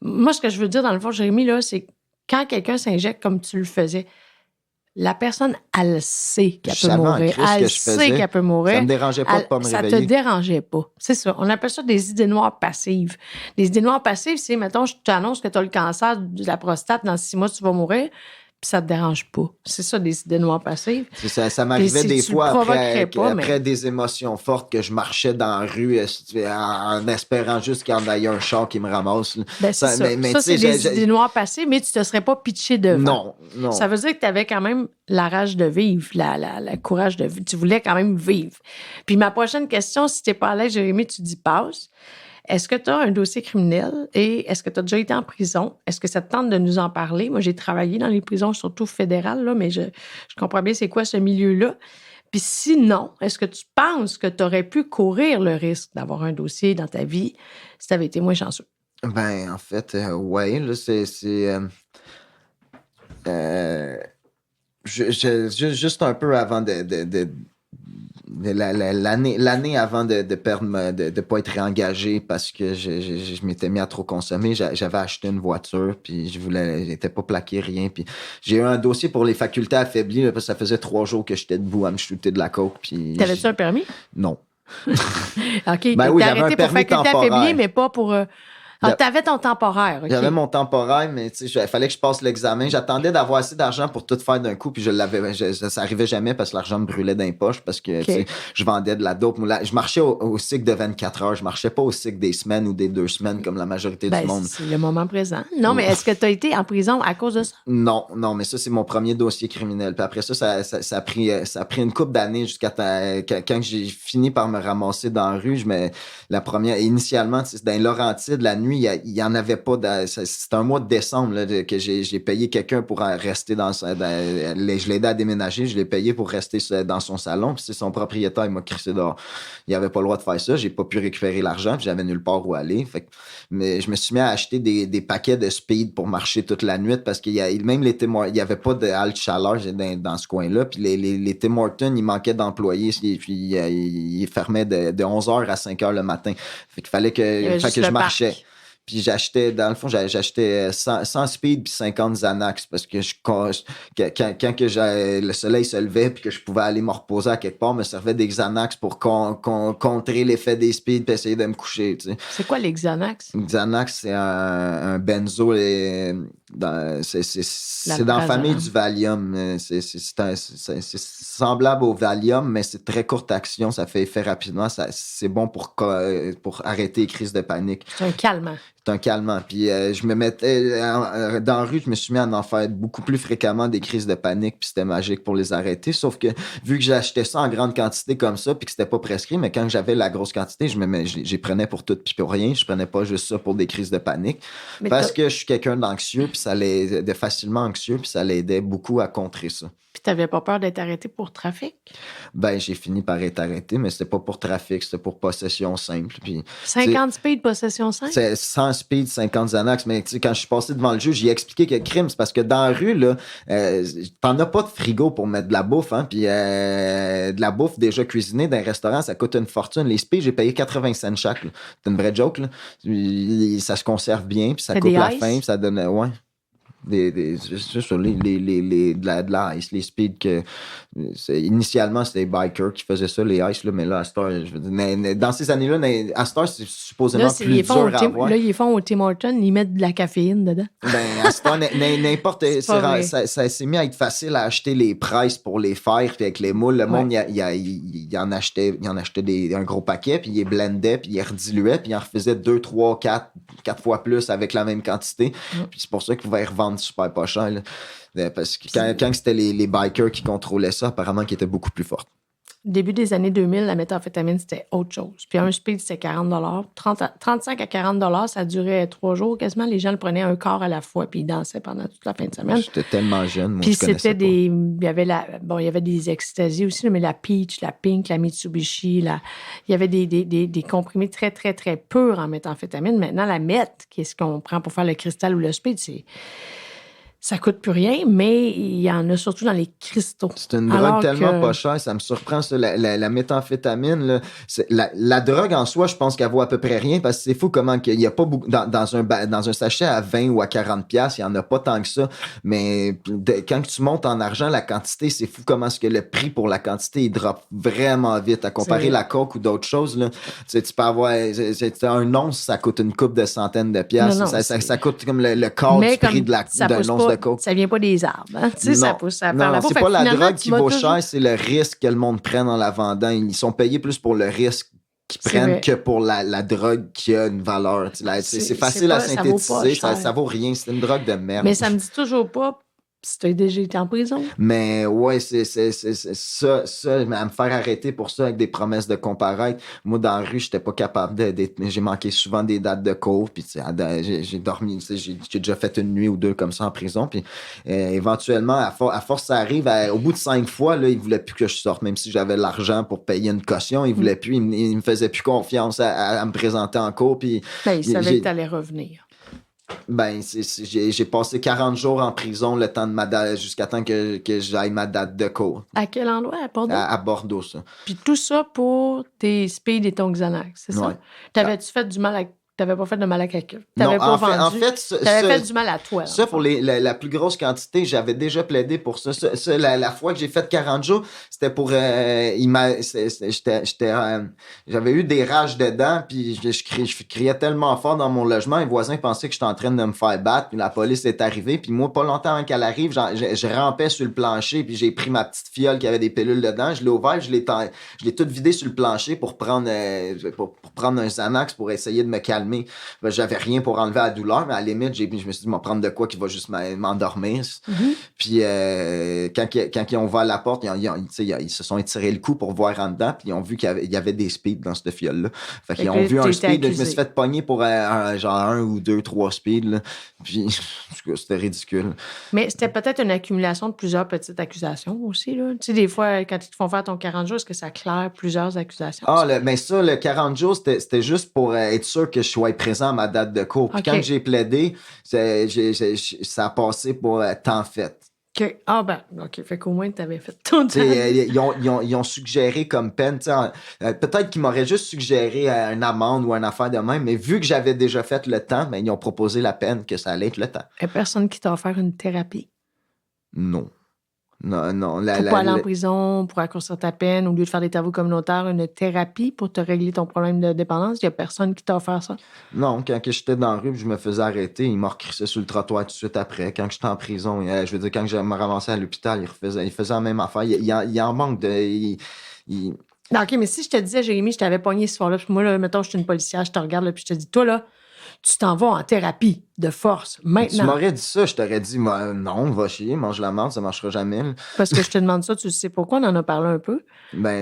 moi, ce que je veux dire, dans le fond, Jérémy, là, c'est quand quelqu'un s'injecte comme tu le faisais, la personne, elle sait qu'elle peut mourir. Elle sait qu'elle peut mourir. Ça me dérangeait pas de pas me réveiller. Ça te dérangeait pas. C'est ça. On appelle ça des idées noires passives. Les idées noires passives, c'est, mettons, je t'annonce que tu as le cancer de la prostate, dans 6 mois, tu vas mourir, puis ça te dérange pas. C'est ça, des idées noires passives. Ça m'arrivait des fois après des émotions fortes que je marchais dans la rue en espérant juste qu'il y en ait un char qui me ramasse. Ben, c'est ça. Ça, c'est des idées noires passives, mais tu te serais pas pitché devant. Non. Ça veut dire que tu avais quand même la rage de vivre, la courage de vivre. Tu voulais quand même vivre. Puis ma prochaine question, si tu n'es pas à l'aise, Jérémy, tu dis passe. Est-ce que tu as un dossier criminel et est-ce que tu as déjà été en prison? Est-ce que ça te tente de nous en parler? Moi, j'ai travaillé dans les prisons, surtout fédérales, là, mais je comprends bien c'est quoi ce milieu-là. Puis sinon, est-ce que tu penses que tu aurais pu courir le risque d'avoir un dossier dans ta vie si tu avais été moins chanceux? Ben, en fait, oui. Là, juste un peu avant l'année avant de perdre de pas être réengagé parce que je m'étais mis à trop consommer, j'avais acheté une voiture puis j'étais pas plaqué rien puis j'ai eu un dossier pour les facultés affaiblies là, parce que ça faisait 3 jours que j'étais debout à me shooter de la coke puis t'avais-tu un permis? Non. OK, ben oui, t'as arrêté pour faculté affaiblie mais pas pour t'avais ton temporaire. Okay. J'avais mon temporaire, mais il fallait que je passe l'examen. J'attendais d'avoir assez d'argent pour tout faire d'un coup, puis ça arrivait jamais parce que l'argent me brûlait dans les poches parce que je vendais de la dope. Je marchais au cycle de 24 heures. Je marchais pas au cycle des semaines ou des 2 semaines comme la majorité du monde. C'est le moment présent. Non, mais est-ce que tu as été en prison à cause de ça? Non, mais ça, c'est mon premier dossier criminel. Puis après ça a pris une couple d'années jusqu'à quand j'ai fini par me ramasser dans la rue. Initialement, dans les Laurentides, la nuit, il y en avait pas. C'était un mois de décembre là, que j'ai payé quelqu'un pour rester je l'ai aidé à déménager, je l'ai payé pour rester dans son salon. Puis c'est son propriétaire, il m'a crissé dehors. Il avait pas le droit de faire ça. J'ai pas pu récupérer l'argent, puis j'avais nulle part où aller. Mais je me suis mis à acheter des paquets de speed pour marcher toute la nuit parce qu'il y a même les Tim Hortons, il y avait pas de halte chaleur dans ce coin-là. Puis les Tim Hortons, il manquait d'employés. Puis ils fermaient de 11h à 5h le matin. Fait qu'il fallait que je marchais. Puis dans le fond, j'achetais 100 speed puis 50 Xanax parce que quand le soleil se levait puis que je pouvais aller me reposer à quelque part, me servait des Xanax pour contrer l'effet des speed puis essayer de me coucher, tu sais. C'est quoi les Xanax? Xanax, c'est un benzo. C'est dans la famille du Valium. C'est semblable au Valium, mais c'est très courte action. Ça fait effet rapidement. C'est bon pour arrêter les crises de panique. C'est un calmant. C'est un calmant. Puis je me mettais dans la rue, je me suis mis à en faire beaucoup plus fréquemment des crises de panique, puis c'était magique pour les arrêter. Sauf que vu que j'achetais ça en grande quantité comme ça, puis que c'était pas prescrit, mais quand j'avais la grosse quantité, j'y prenais pour tout puis pour rien. Je prenais pas juste ça pour des crises de panique. Mais parce que je suis quelqu'un d'anxieux, puis ça l'aidait facilement anxieux, puis ça l'aidait beaucoup à contrer ça. Puis t'avais pas peur d'être arrêté pour trafic? Ben, j'ai fini par être arrêté, mais c'était pas pour trafic, c'était pour possession simple. Puis, 50 speed, possession simple? C'est 100 speed, 50 Xanax. Mais quand je suis passé devant le juge, j'ai expliqué que crime, c'est parce que dans la rue, là, t'en as pas de frigo pour mettre de la bouffe, hein. Puis de la bouffe déjà cuisinée dans un restaurant, ça coûte une fortune. Les speed, j'ai payé 80 cents chaque. Là. C'est une vraie joke, là. Ça se conserve bien, puis ça coupe la faim, puis ça donne... Ouais. De la ice, les speed que initialement c'était les bikers qui faisaient ça, les ice là, mais là à Star, je veux dire, dans ces années-là, à Star c'est supposément là, plus dur à avoir. Là ils font au Tim Hortons, ils mettent de la caféine dedans. Ben à Star n'importe ça s'est mis à être facile à acheter les prices pour les faire, puis avec les moules, le monde il en achetait un gros paquet, puis il les blendait, puis il les rediluait, puis il en refaisait 2, 3, 4 fois plus avec la même quantité. Puis c'est pour ça qu'ils pouvaient revendre super pas cher. Là. Parce que quand c'était les bikers qui contrôlaient ça, apparemment qu'ils étaient beaucoup plus forts. Début des années 2000, la méthamphétamine, c'était autre chose. Puis un speed, c'était 40 35 à 40 ça durait 3 jours quasiment. Les gens le prenaient un quart à la fois, puis ils dansaient pendant toute la fin de semaine. J'étais tellement jeune, moi, puis je connaissais pas. Il y avait des ecstasy aussi, mais la peach, la pink, la Mitsubishi, il y avait des comprimés très, très, très purs en méthamphétamine. Maintenant, la meth, qui est ce qu'on prend pour faire le cristal ou le speed, ça coûte plus rien, mais il y en a surtout dans les cristaux. C'est une drogue tellement pas chère, ça me surprend ça. La méthamphétamine, là, la drogue en soi, je pense qu'elle vaut à peu près rien parce que c'est fou comment il y a pas beaucoup dans un sachet à 20 ou à 40 pièces, il y en a pas tant que ça, mais quand tu montes en argent la quantité, c'est fou comment est-ce que le prix pour la quantité il drop vraiment vite à comparer la coke ou d'autres choses là. Tu peux avoir un once, ça coûte une couple de centaines de pièces, ça coûte comme le quart du prix d'un once. Ça vient pas des arbres. Hein? Tu sais, ça pousse à faire la bouffe. C'est pas la drogue qui vaut cher, c'est le risque que le monde prenne en la vendant. Ils sont payés plus pour le risque qu'ils prennent que pour la drogue qui a une valeur. C'est facile à synthétiser, ça vaut rien. C'est une drogue de merde. Mais ça me dit toujours pas si tu as déjà été en prison. Mais ouais, c'est ça, mais à me faire arrêter pour ça avec des promesses de comparaître. Moi, dans la rue, j'étais pas capable j'ai manqué souvent des dates de cours, puis j'ai dormi, j'ai déjà fait une nuit ou deux comme ça en prison, puis éventuellement, à force, ça arrive, au bout de 5 fois, là, il voulait plus que je sorte, même si j'avais l'argent pour payer une caution, il voulait plus, il me faisait plus confiance à me présenter en cours, puis... Ben, il savait que t'allais revenir. Ben, j'ai passé 40 jours en prison le temps de ma date, jusqu'à temps que j'aille ma date de cours. À quel endroit? À Bordeaux? À Bordeaux, ça. Puis tout ça pour tes speed et ton Xanax, c'est ça? Ouais. T'avais-tu fait du mal à... T'avais pas fait de mal à quelqu'un? Non, pas vendu? En fait, t'avais fait du mal à toi. Ça, pour la plus grosse quantité, j'avais déjà plaidé pour ça. La fois que j'ai fait 40 jours, c'était pour... j'avais eu des rages dedans, puis je criais tellement fort dans mon logement, les voisins pensaient que j'étais en train de me faire battre, puis la police est arrivée, puis moi, pas longtemps avant qu'elle arrive, je rampais sur le plancher, puis j'ai pris ma petite fiole qui avait des pilules dedans, je l'ai ouvert, je l'ai tout vidé sur le plancher pour prendre un Xanax pour essayer de me calmer. Ben, j'avais rien pour enlever la douleur, mais à la limite, je me suis dit, m'en prendre de quoi qui va juste m'endormir. Mm-hmm. Puis quand ils ont ouvert la porte, ils se sont étirés le cou pour voir en dedans, puis ils ont vu qu'il y avait des speeds dans cette fiole-là. Fait qu'ils ont vu un speed, je me suis fait pogner pour genre 1 ou 2, 3 speeds. Là. Puis c'était ridicule. Mais c'était peut-être une accumulation de plusieurs petites accusations aussi. Là. Tu sais, des fois, quand ils te font faire ton 40 jours, est-ce que ça claire plusieurs accusations? Mais ça, le 40 jours, c'était juste pour être sûr que je sois présent à ma date de cours. Puis quand j'ai plaidé, ça a passé pour temps fait. OK. Ah ben, OK. Fait qu'au moins, tu avais fait ton temps. Ils ont suggéré comme peine, peut-être qu'ils m'auraient juste suggéré une amende ou une affaire de même, mais vu que j'avais déjà fait le temps, ben, ils ont proposé la peine que ça allait être le temps. Il n'y a personne qui t'a offert une thérapie. Non. Non. Pour pas aller en prison, pour raccourcir ta peine, au lieu de faire des travaux communautaires, une thérapie pour te régler ton problème de dépendance, il n'y a personne qui t'a offert ça? Non, quand j'étais dans la rue je me faisais arrêter, ils m'ont recrissé sur le trottoir tout de suite après. Quand j'étais en prison, je veux dire, quand je me ramassais à l'hôpital, ils faisaient la même affaire. Il en manque de... Non, OK, mais si je te disais, Jérémy, je t'avais pogné ce soir-là, puis moi, là, mettons, je suis une policière, je te regarde, là, puis je te dis, toi, là, tu t'en vas en thérapie de force, maintenant. Tu m'aurais dit ça, je t'aurais dit, non, va chier, mange la merde, ça marchera jamais. Là. Parce que je te demande ça, tu sais pourquoi, on en a parlé un peu.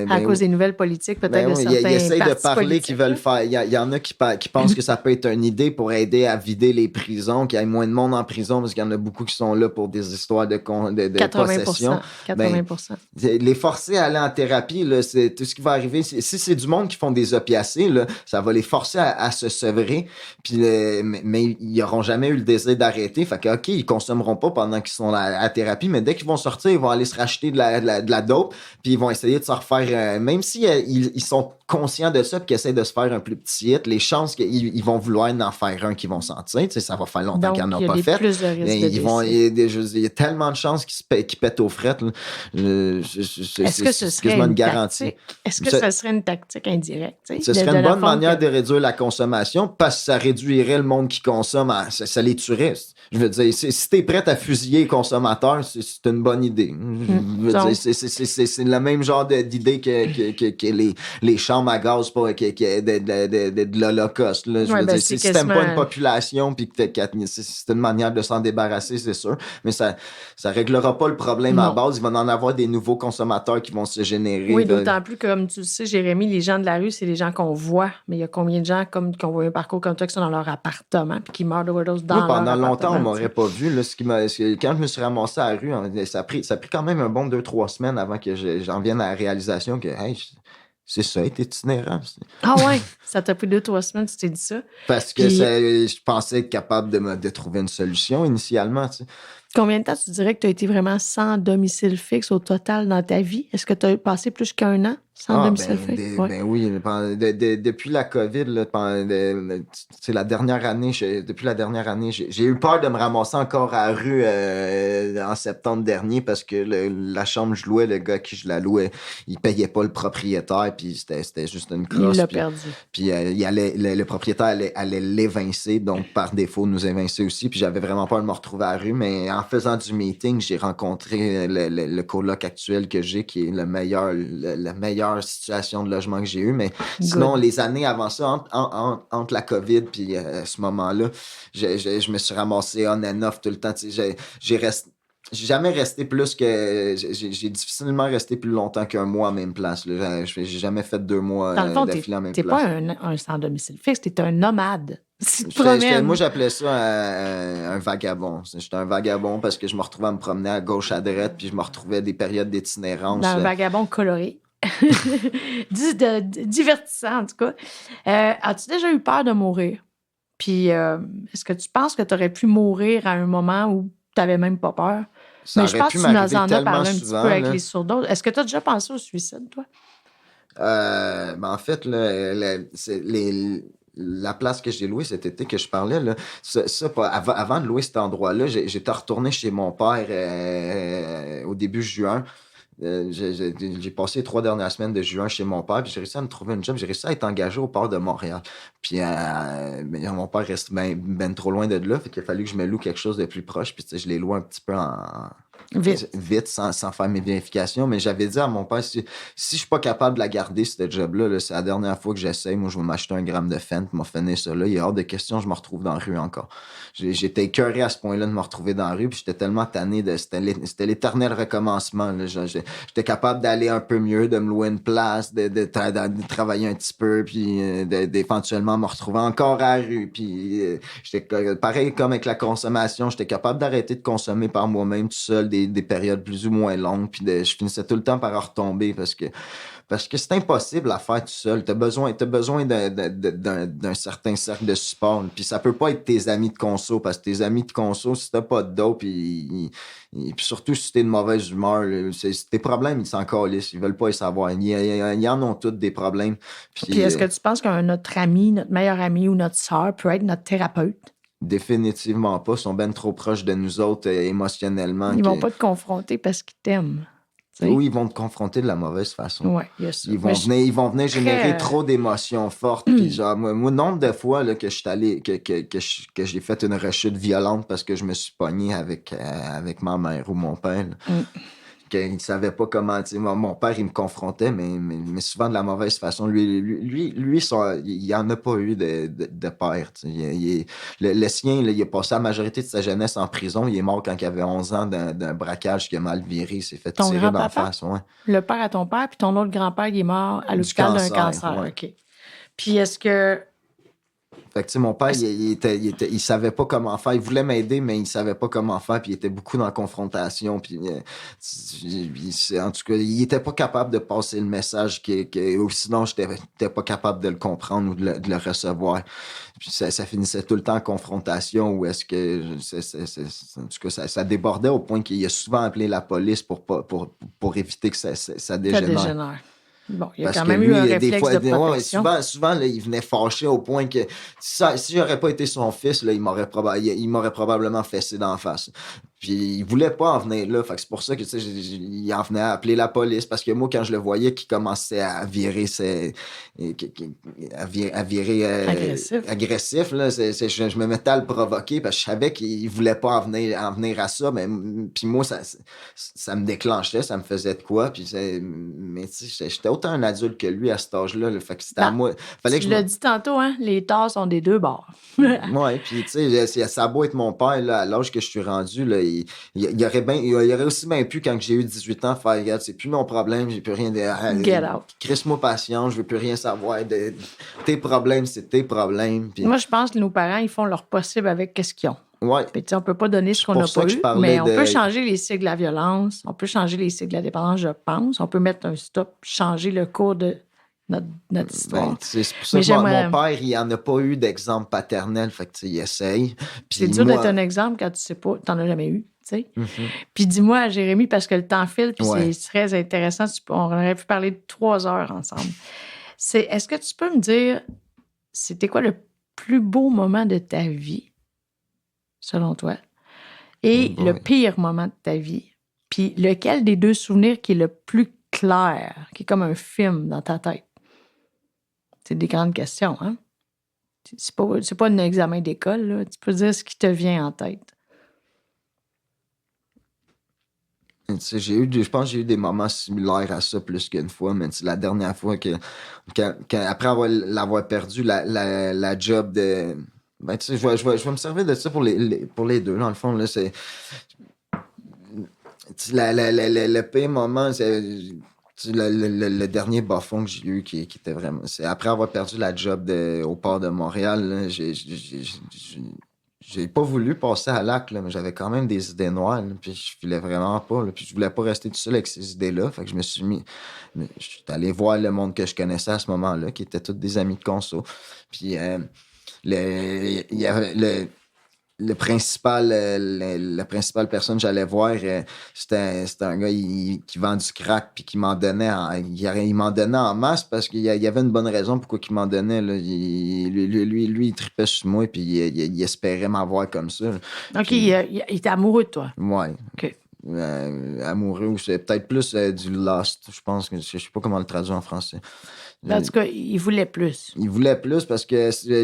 À cause des nouvelles politiques, peut-être de certains ils essayent de parler qu'ils veulent faire. Il y en a qui pensent que ça peut être une idée pour aider à vider les prisons, qu'il y ait moins de monde en prison, parce qu'il y en a beaucoup qui sont là pour des histoires de 80%, possession. 80%. Les forcer à aller en thérapie, là, c'est tout ce qui va arriver. Si c'est du monde qui font des opiacés, là, ça va les forcer à se sevrer. Puis, mais ils n'auront jamais eu le désir d'arrêter. Fait que, OK, ils consommeront pas pendant qu'ils sont à thérapie, mais dès qu'ils vont sortir, ils vont aller se racheter de la dope, puis ils vont essayer de se refaire, même si ils sont conscients de ça, puis qu'ils essaient de se faire un plus petit hit, les chances qu'ils vont vouloir en faire un qu'ils vont sentir, tu sais, ça va faire longtemps qu'ils n'en ont pas fait. Il y a tellement de chances qu'ils pètent aux frettes. Est-ce que ce serait une garantie? Est-ce que ce serait une tactique indirecte? Ce serait une bonne manière de réduire la consommation parce que ça réduirait le monde qui consomme, ça les tuerait. Je veux dire, si t'es prête à fusiller les consommateurs, c'est une bonne idée. Je veux dire, c'est le même genre d'idée que les chambres à gaz de l'Holocauste. Je veux dire, si t'aimes pas une population puis que c'est une manière de s'en débarrasser, c'est sûr. Mais ça réglera pas le problème à base. Il va en avoir des nouveaux consommateurs qui vont se générer. Oui, d'autant plus que, comme tu le sais, Jérémy, les gens de la rue, c'est les gens qu'on voit. Mais il y a combien de gens qui ont eu un parcours comme toi qui sont dans leur appartement puis qui meurent d'overdose dans leur appartement? Pendant longtemps, on m'aurait pas vu. Là, quand je me suis ramassé à la rue, ça a pris quand même un bon 2-3 semaines avant que j'en vienne à la réalisation que hey, c'est ça, être itinérant. Ah ouais? Ça t'a pris 2-3 semaines, tu t'es dit ça? Parce que je pensais être capable de trouver une solution initialement. Tu sais. Combien de temps tu dirais que tu as été vraiment sans domicile fixe au total dans ta vie? Est-ce que tu as passé plus qu'un an sans domicile fixe? Ben oui, depuis la COVID, là, la dernière année, depuis la dernière année, j'ai eu peur de me ramasser encore à la rue en septembre dernier parce que la chambre que je louais, le gars à qui je la louais, il payait pas le propriétaire, puis c'était juste une crosse. Il l'a perdu. Puis le propriétaire allait l'évincer, donc par défaut nous évincer aussi, puis j'avais vraiment peur de me retrouver à la rue, mais en faisant du meeting, j'ai rencontré le coloc actuel que j'ai, qui est la meilleure situation de logement que j'ai eu. Mais sinon, les années avant ça, entre la COVID puis ce moment-là, je me suis ramassé on and off tout le temps. J'ai jamais resté plus que... J'ai difficilement resté plus longtemps qu'un mois à même place. J'ai jamais fait 2 mois d'affilée à même place. T'es pas un sans domicile fixe, t'es un nomade. Moi, j'appelais ça un vagabond. J'étais un vagabond parce que je me retrouvais à me promener à gauche, à droite, puis je me retrouvais des périodes d'itinérance. Un vagabond coloré. Divertissant, en tout cas. As-tu déjà eu peur de mourir? Puis, est-ce que tu penses que tu aurais pu mourir à un moment où tu n'avais même pas peur? Ça mais je pense que tu en as parlé un petit peu avec les sourds. Est-ce que tu as déjà pensé au suicide, toi? En fait, là, la place que j'ai louée cet été que je parlais, là, avant de louer cet endroit-là, j'étais retourné chez mon père au début juin. J'ai passé les 3 dernières semaines de juin chez mon père, puis j'ai réussi à me trouver une job. J'ai réussi à être engagé au port de Montréal. Puis mon père reste ben trop loin de là, fait qu'il a fallu que je me loue quelque chose de plus proche. Puis je l'ai loué un petit peu vite sans faire mes vérifications. Mais j'avais dit à mon père, si je suis pas capable de la garder, cette job-là, là, c'est la dernière fois que j'essaye. Moi, je vais m'acheter 1 gramme de fente, m'a finir ça là. Il y a hors de question, je me retrouve dans la rue encore. J'étais écœuré à ce point-là de me retrouver dans la rue, puis j'étais tellement tanné c'était l'éternel recommencement. Là. J'étais capable d'aller un peu mieux, de me louer une place, de travailler un petit peu, puis d'éventuellement me retrouver encore à la rue. Puis j'étais pareil comme avec la consommation, j'étais capable d'arrêter de consommer par moi-même tout seul des périodes plus ou moins longues, puis je finissais tout le temps par retomber parce que c'est impossible à faire tout seul. T'as besoin d'un certain cercle de support. Puis ça peut pas être tes amis de conso, parce que tes amis de conso, si t'as pas de dope, puis surtout si t'es de mauvaise humeur, là, tes problèmes, ils s'en calissent. Ils veulent pas les savoir. Ils en ont tous des problèmes. Puis est-ce que tu penses qu'un notre ami, notre meilleur ami ou notre sœur peut être notre thérapeute? Définitivement pas. Ils sont ben trop proches de nous autres émotionnellement. Ils vont pas te confronter parce qu'ils t'aiment. Oui, ils vont te confronter de la mauvaise façon. Oui, il y a ça. Ils vont venir générer trop d'émotions fortes. Puis genre, moi, nombre de fois là, que je suis allé, que j'ai fait une rechute violente parce que je me suis pogné avec ma mère ou mon père. Qu'il ne savait pas comment. Mon père, il me confrontait, mais souvent de la mauvaise façon. Lui il n'en a pas eu de père. Le sien, là, il a passé la majorité de sa jeunesse en prison. Il est mort quand il avait 11 ans d'un braquage qui a mal viré. Il s'est fait tirer dans la face. Ouais. Le père à ton père, puis ton autre grand-père, il est mort à l'hôpital d'un cancer. Ouais. OK. Puis est-ce que... Fait que, mon père, il savait pas comment faire. Il voulait m'aider, mais il savait pas comment faire. Puis il était beaucoup dans la confrontation. Puis, en tout cas, il était pas capable de passer le message ou sinon, j'étais pas capable de le comprendre ou de le recevoir. Puis ça finissait tout le temps en confrontation où est-ce que... en tout cas, ça débordait au point qu'il a souvent appelé la police pour éviter que ça dégénère. Bon, il y a quand même eu un réflexe de protection. Souvent là, il venait fâché au point que si j'aurais pas été son fils, là, il m'aurait probablement fessé d'en face. Puis il voulait pas en venir là. Fait que c'est pour ça que il en venait à appeler la police. Parce que moi, quand je le voyais qu'il commençait à virer agressif là, je me mettais à le provoquer parce que je savais qu'il voulait pas en venir à ça. Mais puis moi, ça me déclenchait, ça me faisait de quoi. Puis mais tu sais, j'étais autant un adulte que lui à cet âge-là. Là, fait que c'était à moi. Fallait tu l'as dit tantôt, hein? Les torts sont des deux bords. Ouais, puis tu sais, ça a beau être mon père, là, à l'âge que je suis rendu, là, il aurait aussi bien pu, quand j'ai eu 18 ans, faire, regarde, c'est plus mon problème, j'ai plus rien de... Get out. Crisse-moi patience, je veux plus rien savoir. Tes problèmes, c'est tes problèmes. Puis... Moi, je pense que nos parents, ils font leur possible avec qu'est-ce qu'ils ont. Ouais. Puis, on peut pas donner ce qu'on n'a pas eu, mais on peut changer les cycles de la violence, on peut changer les cycles de la dépendance, je pense. On peut mettre un stop, changer le cours de notre histoire. C'est pour ça que mon père, il n'en a pas eu d'exemple paternel, fait que il essaye. Puis c'est dur d'être un exemple quand tu sais pas, tu n'en as jamais eu. Puis dis-moi, Jérémy, parce que le temps file, puis c'est très intéressant, on aurait pu parler de 3 heures ensemble. Est-ce que tu peux me dire, c'était quoi le plus beau moment de ta vie, selon toi, et le pire moment de ta vie? Puis lequel des deux souvenirs qui est le plus clair, qui est comme un film dans ta tête? C'est des grandes questions, hein? C'est pas un examen d'école, là. Tu peux dire ce qui te vient en tête. Tu sais, je pense que j'ai eu des moments similaires à ça plus qu'une fois, mais la dernière fois après l'avoir perdu, la job de... Ben, tu sais, je vais me servir de ça pour les deux, dans le fond, là, c'est... Le pire moment, c'est... Le dernier bas-fond que j'ai eu qui était vraiment... C'est après avoir perdu la job au port de Montréal, là, j'ai pas voulu passer à l'acte, là, mais j'avais quand même des idées noires, là, puis je voulais vraiment pas, là, puis je voulais pas rester tout seul avec ces idées-là, fait que je suis allé voir le monde que je connaissais à ce moment-là, qui étaient tous des amis de conso, puis il y avait la principale personne que j'allais voir, c'était un gars qui vend du crack puis qui m'en donnait il m'en donnait en masse parce qu'il y avait une bonne raison pourquoi il m'en donnait. Là. Lui, il tripait sur moi puis il espérait m'avoir comme ça. Là. OK, puis, il était amoureux de toi. Ouais. OK. Amoureux, c'est peut-être plus du lust, je pense. Je sais pas comment le traduire en français. En tout cas, il voulait plus. Il voulait plus parce que c'est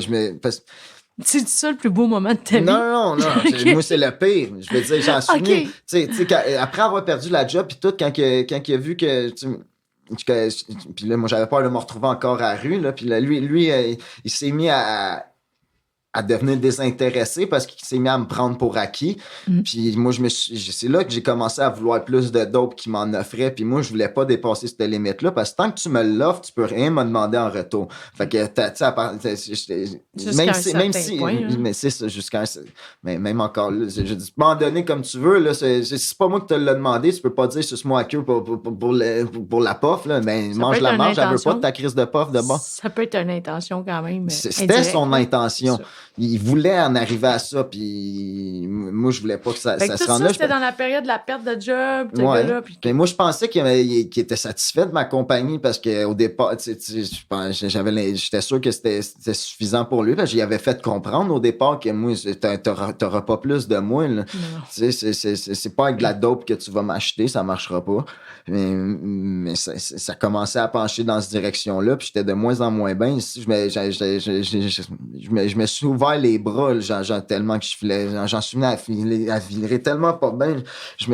ça le plus beau moment de ta vie? Non. Moi, c'est le pire. Je veux dire, j'en suis venu. Tu sais, après avoir perdu la job, puis tout, quand il a vu que... Puis là, moi, j'avais peur de me retrouver encore à la rue. Là, puis là, lui il s'est mis à à devenir désintéressé parce qu'il s'est mis à me prendre pour acquis. Puis moi, c'est là que j'ai commencé à vouloir plus de dope qu'il m'en offrait. Puis moi, je voulais pas dépasser cette limite-là parce que tant que tu me l'offres, tu peux rien me demander en retour. Fait que, même si, point, hein. mais c'est ça, mais même encore là, je dis, abandonner comme tu veux, là, c'est pas moi qui te l'ai demandé, tu peux pas dire, suce-moi à queue pour la pof, là, ben, mange la marge, elle veut pas de ta crise de pof de bas. Ça peut être une intention quand même. C'était son intention. Il voulait en arriver à ça, puis moi, je voulais pas que ça se rende là. C'était dans la période de la perte de job, ouais. gars-là. Mais moi, je pensais qu'il était satisfait de ma compagnie parce qu'au départ, j'étais sûr que c'était suffisant pour lui, parce que j'y avais fait comprendre au départ que moi, t'auras pas plus de moi. Là. C'est pas avec de la dope que tu vas m'acheter, ça marchera pas. Mais ça commençait à pencher dans cette direction-là, puis j'étais de moins en moins bien. Je me suis ouvert les bras, genre tellement que je filais, j'en suis venu à virer tellement pas bien. Je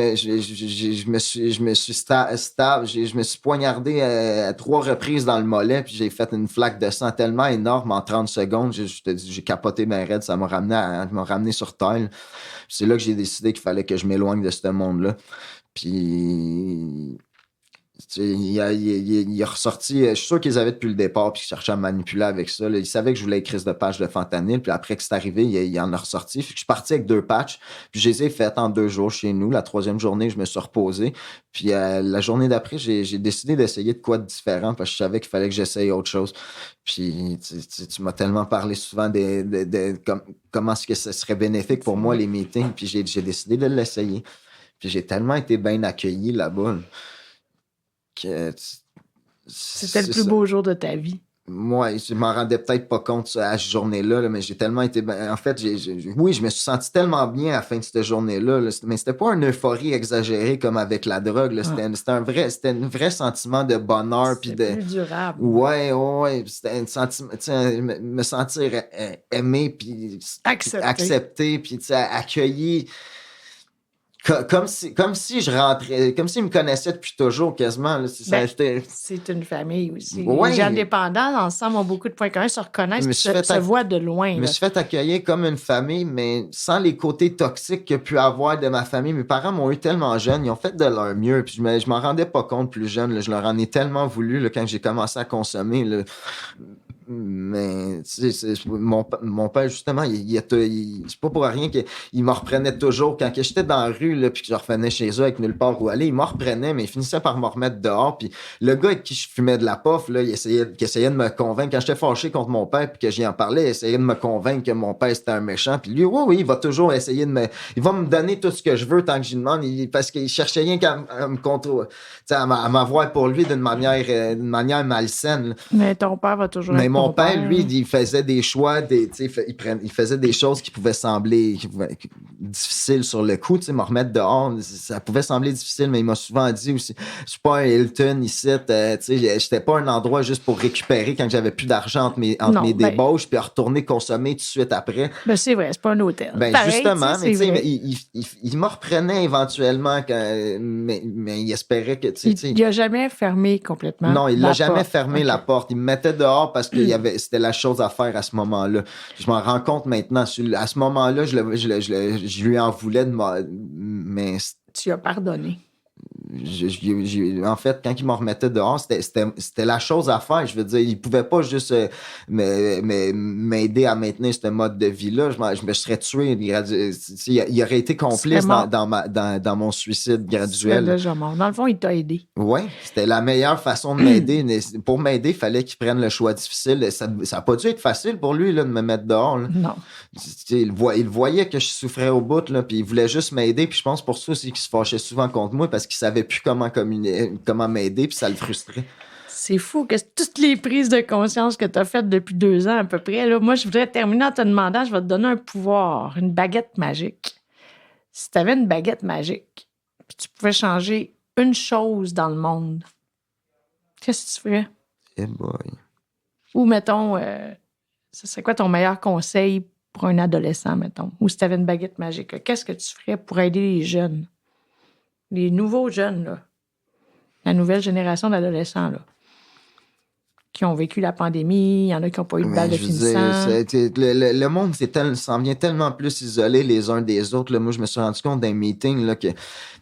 me suis poignardé à 3 reprises dans le mollet, puis j'ai fait une flaque de sang tellement énorme en 30 secondes. J'ai capoté mes raids, ça m'a ramené sur terre. C'est là que j'ai décidé qu'il fallait que je m'éloigne de ce monde-là. Puis il est ressorti, je suis sûr qu'ils avaient depuis le départ puis qu'ils cherchaient à me manipuler avec ça. Là. Ils savaient que je voulais une crise de patch de fentanyl, puis après que c'est arrivé, il en a ressorti. Fait que je suis parti avec 2 patchs, puis je les ai faites en 2 jours chez nous. La 3e journée, je me suis reposé. Puis la journée d'après, j'ai décidé d'essayer de quoi de différent parce que je savais qu'il fallait que j'essaye autre chose. Puis tu m'as tellement parlé souvent comment est-ce que ce serait bénéfique pour moi, les meetings, puis j'ai décidé de l'essayer. Puis j'ai tellement été bien accueilli là-bas. C'était le plus beau jour de ta vie. Moi, je m'en rendais peut-être pas compte à cette journée-là, mais j'ai tellement été... En fait, oui, je me suis senti tellement bien à la fin de cette journée-là, mais c'était pas une euphorie exagérée comme avec la drogue. Là. C'était un vrai sentiment de bonheur. C'était plus durable. Ouais. C'était un sentiment... Me sentir aimé, puis accepté, puis accueilli... Comme si je rentrais, comme s'ils me connaissaient depuis toujours, quasiment. Là, c'est une famille aussi. Ouais. Les gens dépendants, ensemble, ont beaucoup de points communs, se reconnaissent, se voient de loin. Je me suis fait accueillir comme une famille, mais sans les côtés toxiques qu'il y a pu avoir de ma famille. Mes parents m'ont eu tellement jeunes, ils ont fait de leur mieux, puis je m'en rendais pas compte plus jeune. Là, je leur en ai tellement voulu là, quand j'ai commencé à consommer. Là. Mais mon père, justement, c'est pas pour rien qu'il me reprenait toujours. Quand j'étais dans la rue, là, puis que je revenais chez eux avec nulle part où aller, il me reprenait, mais il finissait par me remettre dehors. Puis le gars avec qui je fumais de la puff, là, il essayait de me convaincre. Quand j'étais fâché contre mon père, puis que j'y en parlais, il essayait de me convaincre que mon père, c'était un méchant. Puis lui, oui, il va toujours essayer il va me donner tout ce que je veux tant que j'y demande, parce qu'il cherchait rien qu'à me contrôler, à m'avoir pour lui d'une manière malsaine. Là. Mais ton père va toujours être mon père, lui, il faisait des choix, il faisait des choses qui pouvaient sembler difficiles sur le coup, me remettre dehors, ça pouvait sembler difficile, mais il m'a souvent dit aussi, je suis pas un Hilton ici, j'étais pas un endroit juste pour récupérer quand j'avais plus d'argent entre mes débauches, puis à retourner consommer tout de suite après. Ben c'est vrai, c'est pas un hôtel. Ben pareil, justement, mais il me reprenait éventuellement, mais il espérait que... Il a jamais fermé complètement. Non, il l'a jamais fermé la porte. Il me mettait dehors parce que c'était la chose à faire à ce moment-là. Je m'en rends compte maintenant. À ce moment-là, je lui en voulais mais... Tu as pardonné. En fait, quand il me remettait dehors, c'était la chose à faire. Je veux dire, il pouvait pas juste m'aider à maintenir ce mode de vie-là. Je me serais tué. Il aurait été complice dans mon suicide graduel. Déjà mort. Dans le fond, il t'a aidé. Oui, c'était la meilleure façon de m'aider. Pour m'aider, il fallait qu'il prenne le choix difficile. Ça n'a pas dû être facile pour lui là, de me mettre dehors. Là. Non. Il voyait que je souffrais au bout, là, puis il voulait juste m'aider. Puis je pense pour ça aussi qu'il se fâchait souvent contre moi parce qu'il savait plus comment m'aider, puis ça le frustrait. C'est fou que toutes les prises de conscience que tu as faites depuis 2 ans à peu près. Là, moi, je voudrais terminer en te demandant, je vais te donner un pouvoir, une baguette magique. Si tu avais une baguette magique, puis tu pouvais changer une chose dans le monde, qu'est-ce que tu ferais? Eh boy. Ou, mettons, ce serait quoi ton meilleur conseil pour un adolescent, mettons? Ou si tu avais une baguette magique, là, qu'est-ce que tu ferais pour aider les jeunes? Les nouveaux jeunes, là. La nouvelle génération d'adolescents, là. qui ont vécu la pandémie, il y en a qui n'ont pas eu de balle de Je veux dire, finissant. le monde s'en vient tellement plus isolé les uns des autres. Là. Moi, je me suis rendu compte d'un meeting là, que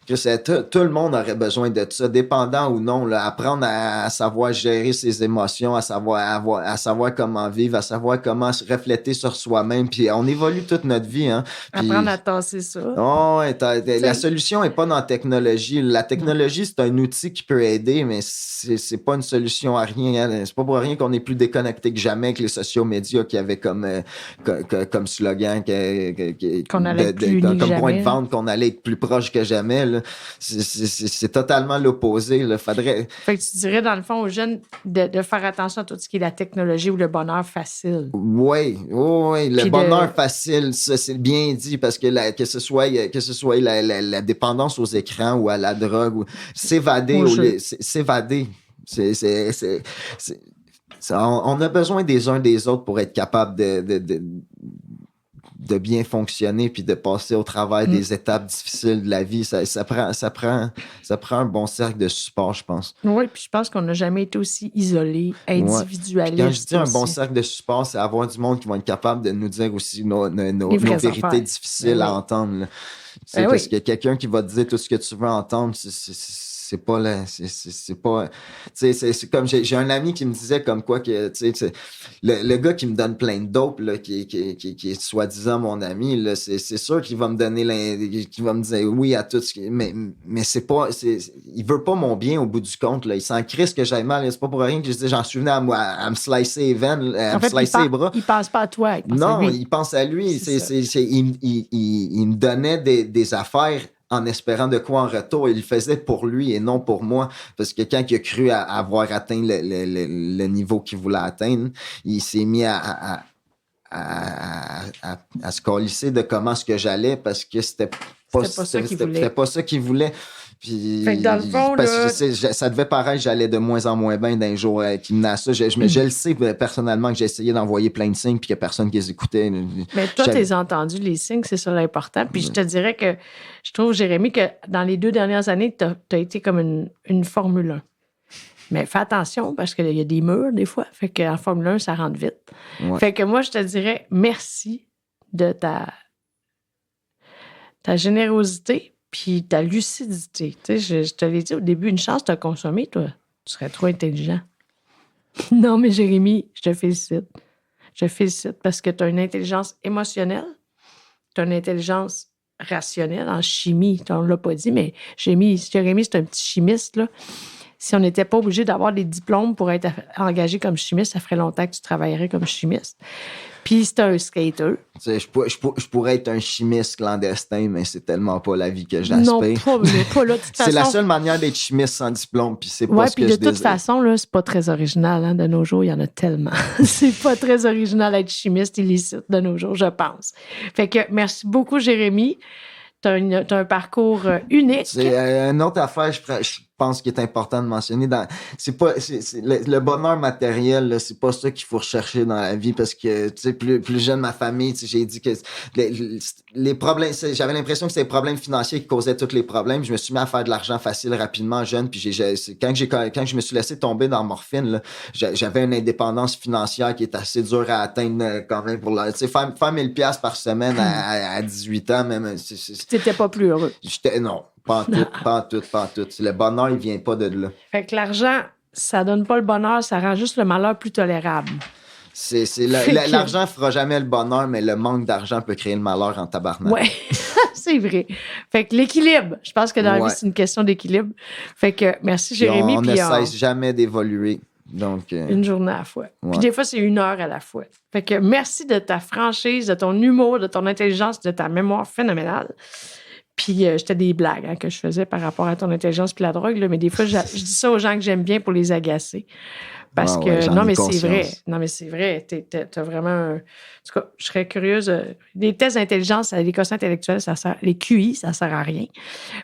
tout le monde aurait besoin de ça, dépendant ou non. Là, apprendre à savoir gérer ses émotions, à savoir comment vivre, à savoir comment se refléter sur soi-même. Puis on évolue toute notre vie. Hein. Puis, Apprendre à tasser ça. oh, ouais, la solution n'est pas dans la technologie. La technologie, c'est un outil qui peut aider, mais c'est pas une solution à rien. Hein. C'est pas pour rien qu'on est plus déconnecté que jamais avec les sociaux médias qui avaient comme slogan qu'on allait être plus comme jamais. point de vente qu'on allait être plus proche que jamais. Là. C'est totalement l'opposé. Là. Faudrait... Fait que tu dirais, dans le fond, aux jeunes de faire attention à tout ce qui est la technologie ou le bonheur facile. Oui, le puis bonheur facile, ça, c'est bien dit, parce que que ce soit la dépendance aux écrans ou à la drogue, ou s'évader. On a besoin des uns des autres pour être capable de bien fonctionner puis de passer au travers des étapes difficiles de la vie. Ça prend un bon cercle de support, je pense. Oui, puis je pense qu'on n'a jamais été aussi isolés, individualistes. Quand je dis un bon cercle de support, c'est avoir du monde qui va être capable de nous dire aussi nos vérités difficiles à entendre. Parce que quelqu'un qui va te dire tout ce que tu veux entendre, c'est pas là, c'est pas, tu sais, c'est comme j'ai un ami qui me disait comme quoi que, tu sais, le gars qui me donne plein de dope là, qui est soi-disant mon ami là, c'est sûr qu'il va me donner qu'il va me dire oui à tout ce qui, mais c'est pas, il veut pas mon bien au bout du compte là, il s'en crisse que j'aille mal, c'est pas pour rien que je dis j'en suis venu à me slicer les veines, à me slicer les bras. Il pense pas à toi, il pense à lui, il me donnait des affaires en espérant de quoi en retour. Il le faisait pour lui et non pour moi. Parce que quand il a cru avoir atteint le niveau qu'il voulait atteindre, il s'est mis à se colisser de comment est-ce que j'allais parce que c'était pas ça qu'il voulait. Puis, fait que dans le fond, parce que ça devait paraître, j'allais de moins en moins bien d'un jour qui menait à ça. Je le sais personnellement que j'ai essayé d'envoyer plein de signes puis qu'il n'y a personne qui les écoutait. Mais toi, tu les as entendus, les signes, c'est ça l'important. Puis je te dirais que je trouve, Jérémy, que dans les 2 dernières années, tu as été comme une Formule 1. Mais fais attention parce qu'il y a des murs des fois. Fait qu'en Formule 1, ça rentre vite. Ouais. Fait que moi, je te dirais merci de ta générosité puis ta lucidité. Tu sais, je te l'ai dit au début, une chance de te consommer, toi. Tu serais trop intelligent. Non, mais Jérémy, je te félicite. Je te félicite parce que tu as une intelligence émotionnelle, tu as une intelligence rationnelle en chimie. On ne l'a pas dit, mais Jérémy, c'est un petit chimiste, là. Si on n'était pas obligé d'avoir des diplômes pour être engagé comme chimiste, ça ferait longtemps que tu travaillerais comme chimiste. Puis c'est un skater. Je pourrais être un chimiste clandestin, mais c'est tellement pas la vie que j'aspire. Non, pas là. De toute façon, c'est la seule manière d'être chimiste sans diplôme, puis c'est pas ce que je désire. De toute façon, là, c'est pas très original. Hein, de nos jours, il y en a tellement. C'est pas très original d'être chimiste illicite de nos jours, je pense. Fait que merci beaucoup, Jérémy. T'as un parcours unique. C'est une autre affaire, je pense qu'il est important de mentionner. Le bonheur matériel, là, c'est pas ça qu'il faut rechercher dans la vie parce que, tu sais, plus jeune, ma famille, tu sais, j'ai dit que les problèmes, j'avais l'impression que c'était les problèmes financiers qui causaient tous les problèmes. Je me suis mis à faire de l'argent facile rapidement, jeune, puis quand je me suis laissé tomber dans la morphine, là, j'avais une indépendance financière qui est assez dure à atteindre quand même pour tu sais, faire 1000$ par semaine à 18 ans, même. T'étais pas plus heureux. Non. Pas en tout. Le bonheur, il vient pas de là. Fait que l'argent, ça donne pas le bonheur, ça rend juste le malheur plus tolérable. L'argent fera jamais le bonheur, mais le manque d'argent peut créer le malheur en tabarnak. Ouais, c'est vrai. Fait que l'équilibre, je pense que dans la vie, c'est une question d'équilibre. Fait que merci, Jérémy. On ne cesse jamais d'évoluer. Donc, une journée à la fois. Ouais. Puis des fois, c'est 1 heure à la fois. Fait que merci de ta franchise, de ton humour, de ton intelligence, de ta mémoire phénoménale. Puis j'étais des blagues que je faisais par rapport à ton intelligence puis la drogue, là, mais des fois, je dis ça aux gens que j'aime bien pour les agacer. Parce que, non, mais c'est vrai. Non, mais c'est vrai. T'as vraiment... En tout cas, je serais curieuse. Les tests d'intelligence, les quotients intellectuels, ça sert... Les QI, ça sert à rien.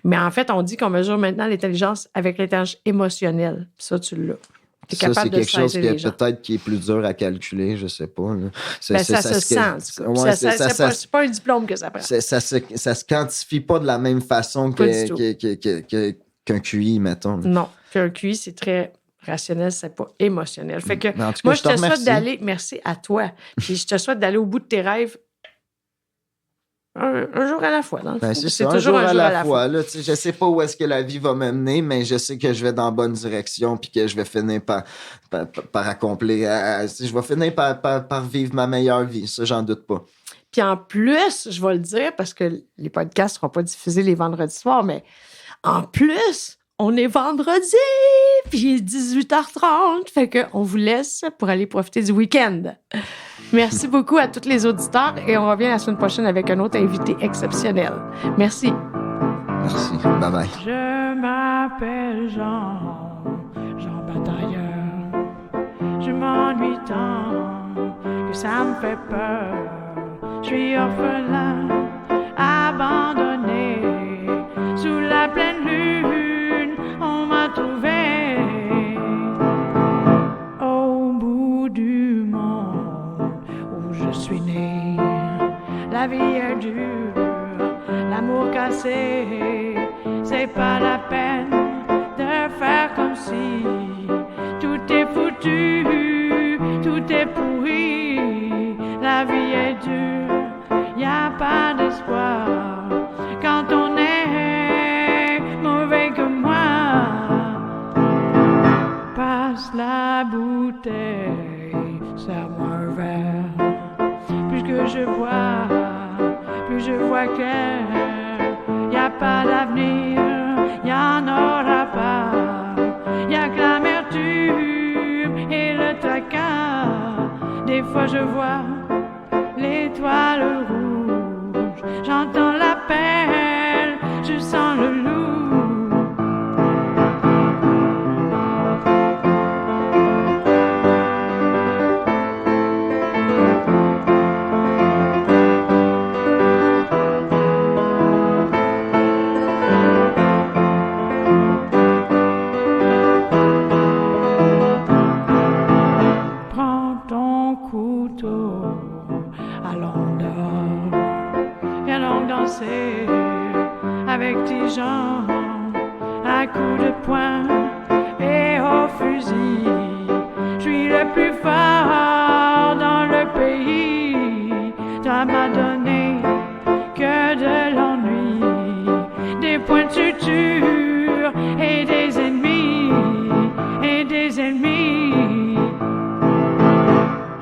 Mais en fait, on dit qu'on mesure maintenant l'intelligence avec l'intelligence émotionnelle. Ça, tu l'as. Ça, c'est quelque chose peut-être qui est plus dur à calculer, je sais pas. Là. Ça se sent, en tout cas. C'est pas un diplôme que ça prend. Ça se quantifie pas de la même façon qu'un QI, mettons. Non. Puis un QI, c'est très rationnel, c'est pas émotionnel. Fait que Mais en tout cas, moi, je te souhaite remercie. d'aller... Merci à toi. Puis je te souhaite d'aller au bout de tes rêves un jour à la fois, dans le fond. C'est C'est ça, toujours un jour à la fois. Là, je sais pas où est-ce que la vie va m'amener, mais je sais que je vais dans la bonne direction puis que je vais finir par accomplir. Je vais finir par vivre ma meilleure vie. Ça, j'en doute pas. Puis en plus, je vais le dire parce que les podcasts ne seront pas diffusés les vendredis soirs, mais en plus, on est vendredi, puis il est 18h30. Fait qu'on vous laisse pour aller profiter du week-end. Merci beaucoup à tous les auditeurs et on revient la semaine prochaine avec un autre invité exceptionnel. Merci. Merci. Bye-bye. Je m'appelle Jean Batailleur. Je m'ennuie tant que ça me fait peur. Je suis orphelin, abandonné, sous la pleine lune, on m'a trouvé. Au bout du monde où je suis né, la vie est dure, l'amour cassé, c'est pas la peine de faire comme si tout est foutu, tout est pourri, la vie est dure, y a pas d'espoir quand on est mauvais comme moi. Passe la bouteille, serre-moi un verre. Plus que je vois clair. Y a pas d'avenir, y en aura pas. Y a que l'amertume et le tracas. Des fois je vois l'étoile rouge. J'entends l'appel, je sens le loup. Prends ton couteau, allons dehors, allons danser avec tes gens à coups de poing et au fusil. Je suis le plus fort dans le pays. Toi m'as donné que de l'ennui, des points de suture et des ennemis, et des ennemis.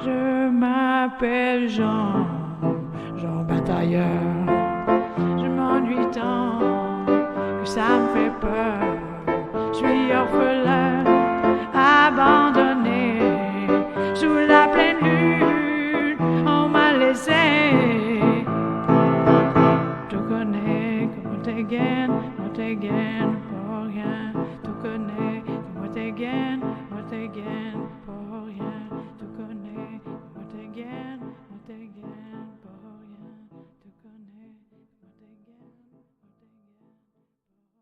Je m'appelle Jean Batailleur. Je m'ennuie tant que ça me fait peur. Je suis orphelin, abandonné, sous la pleine lune, on m'a laissé. Je connais comment t'es gaine,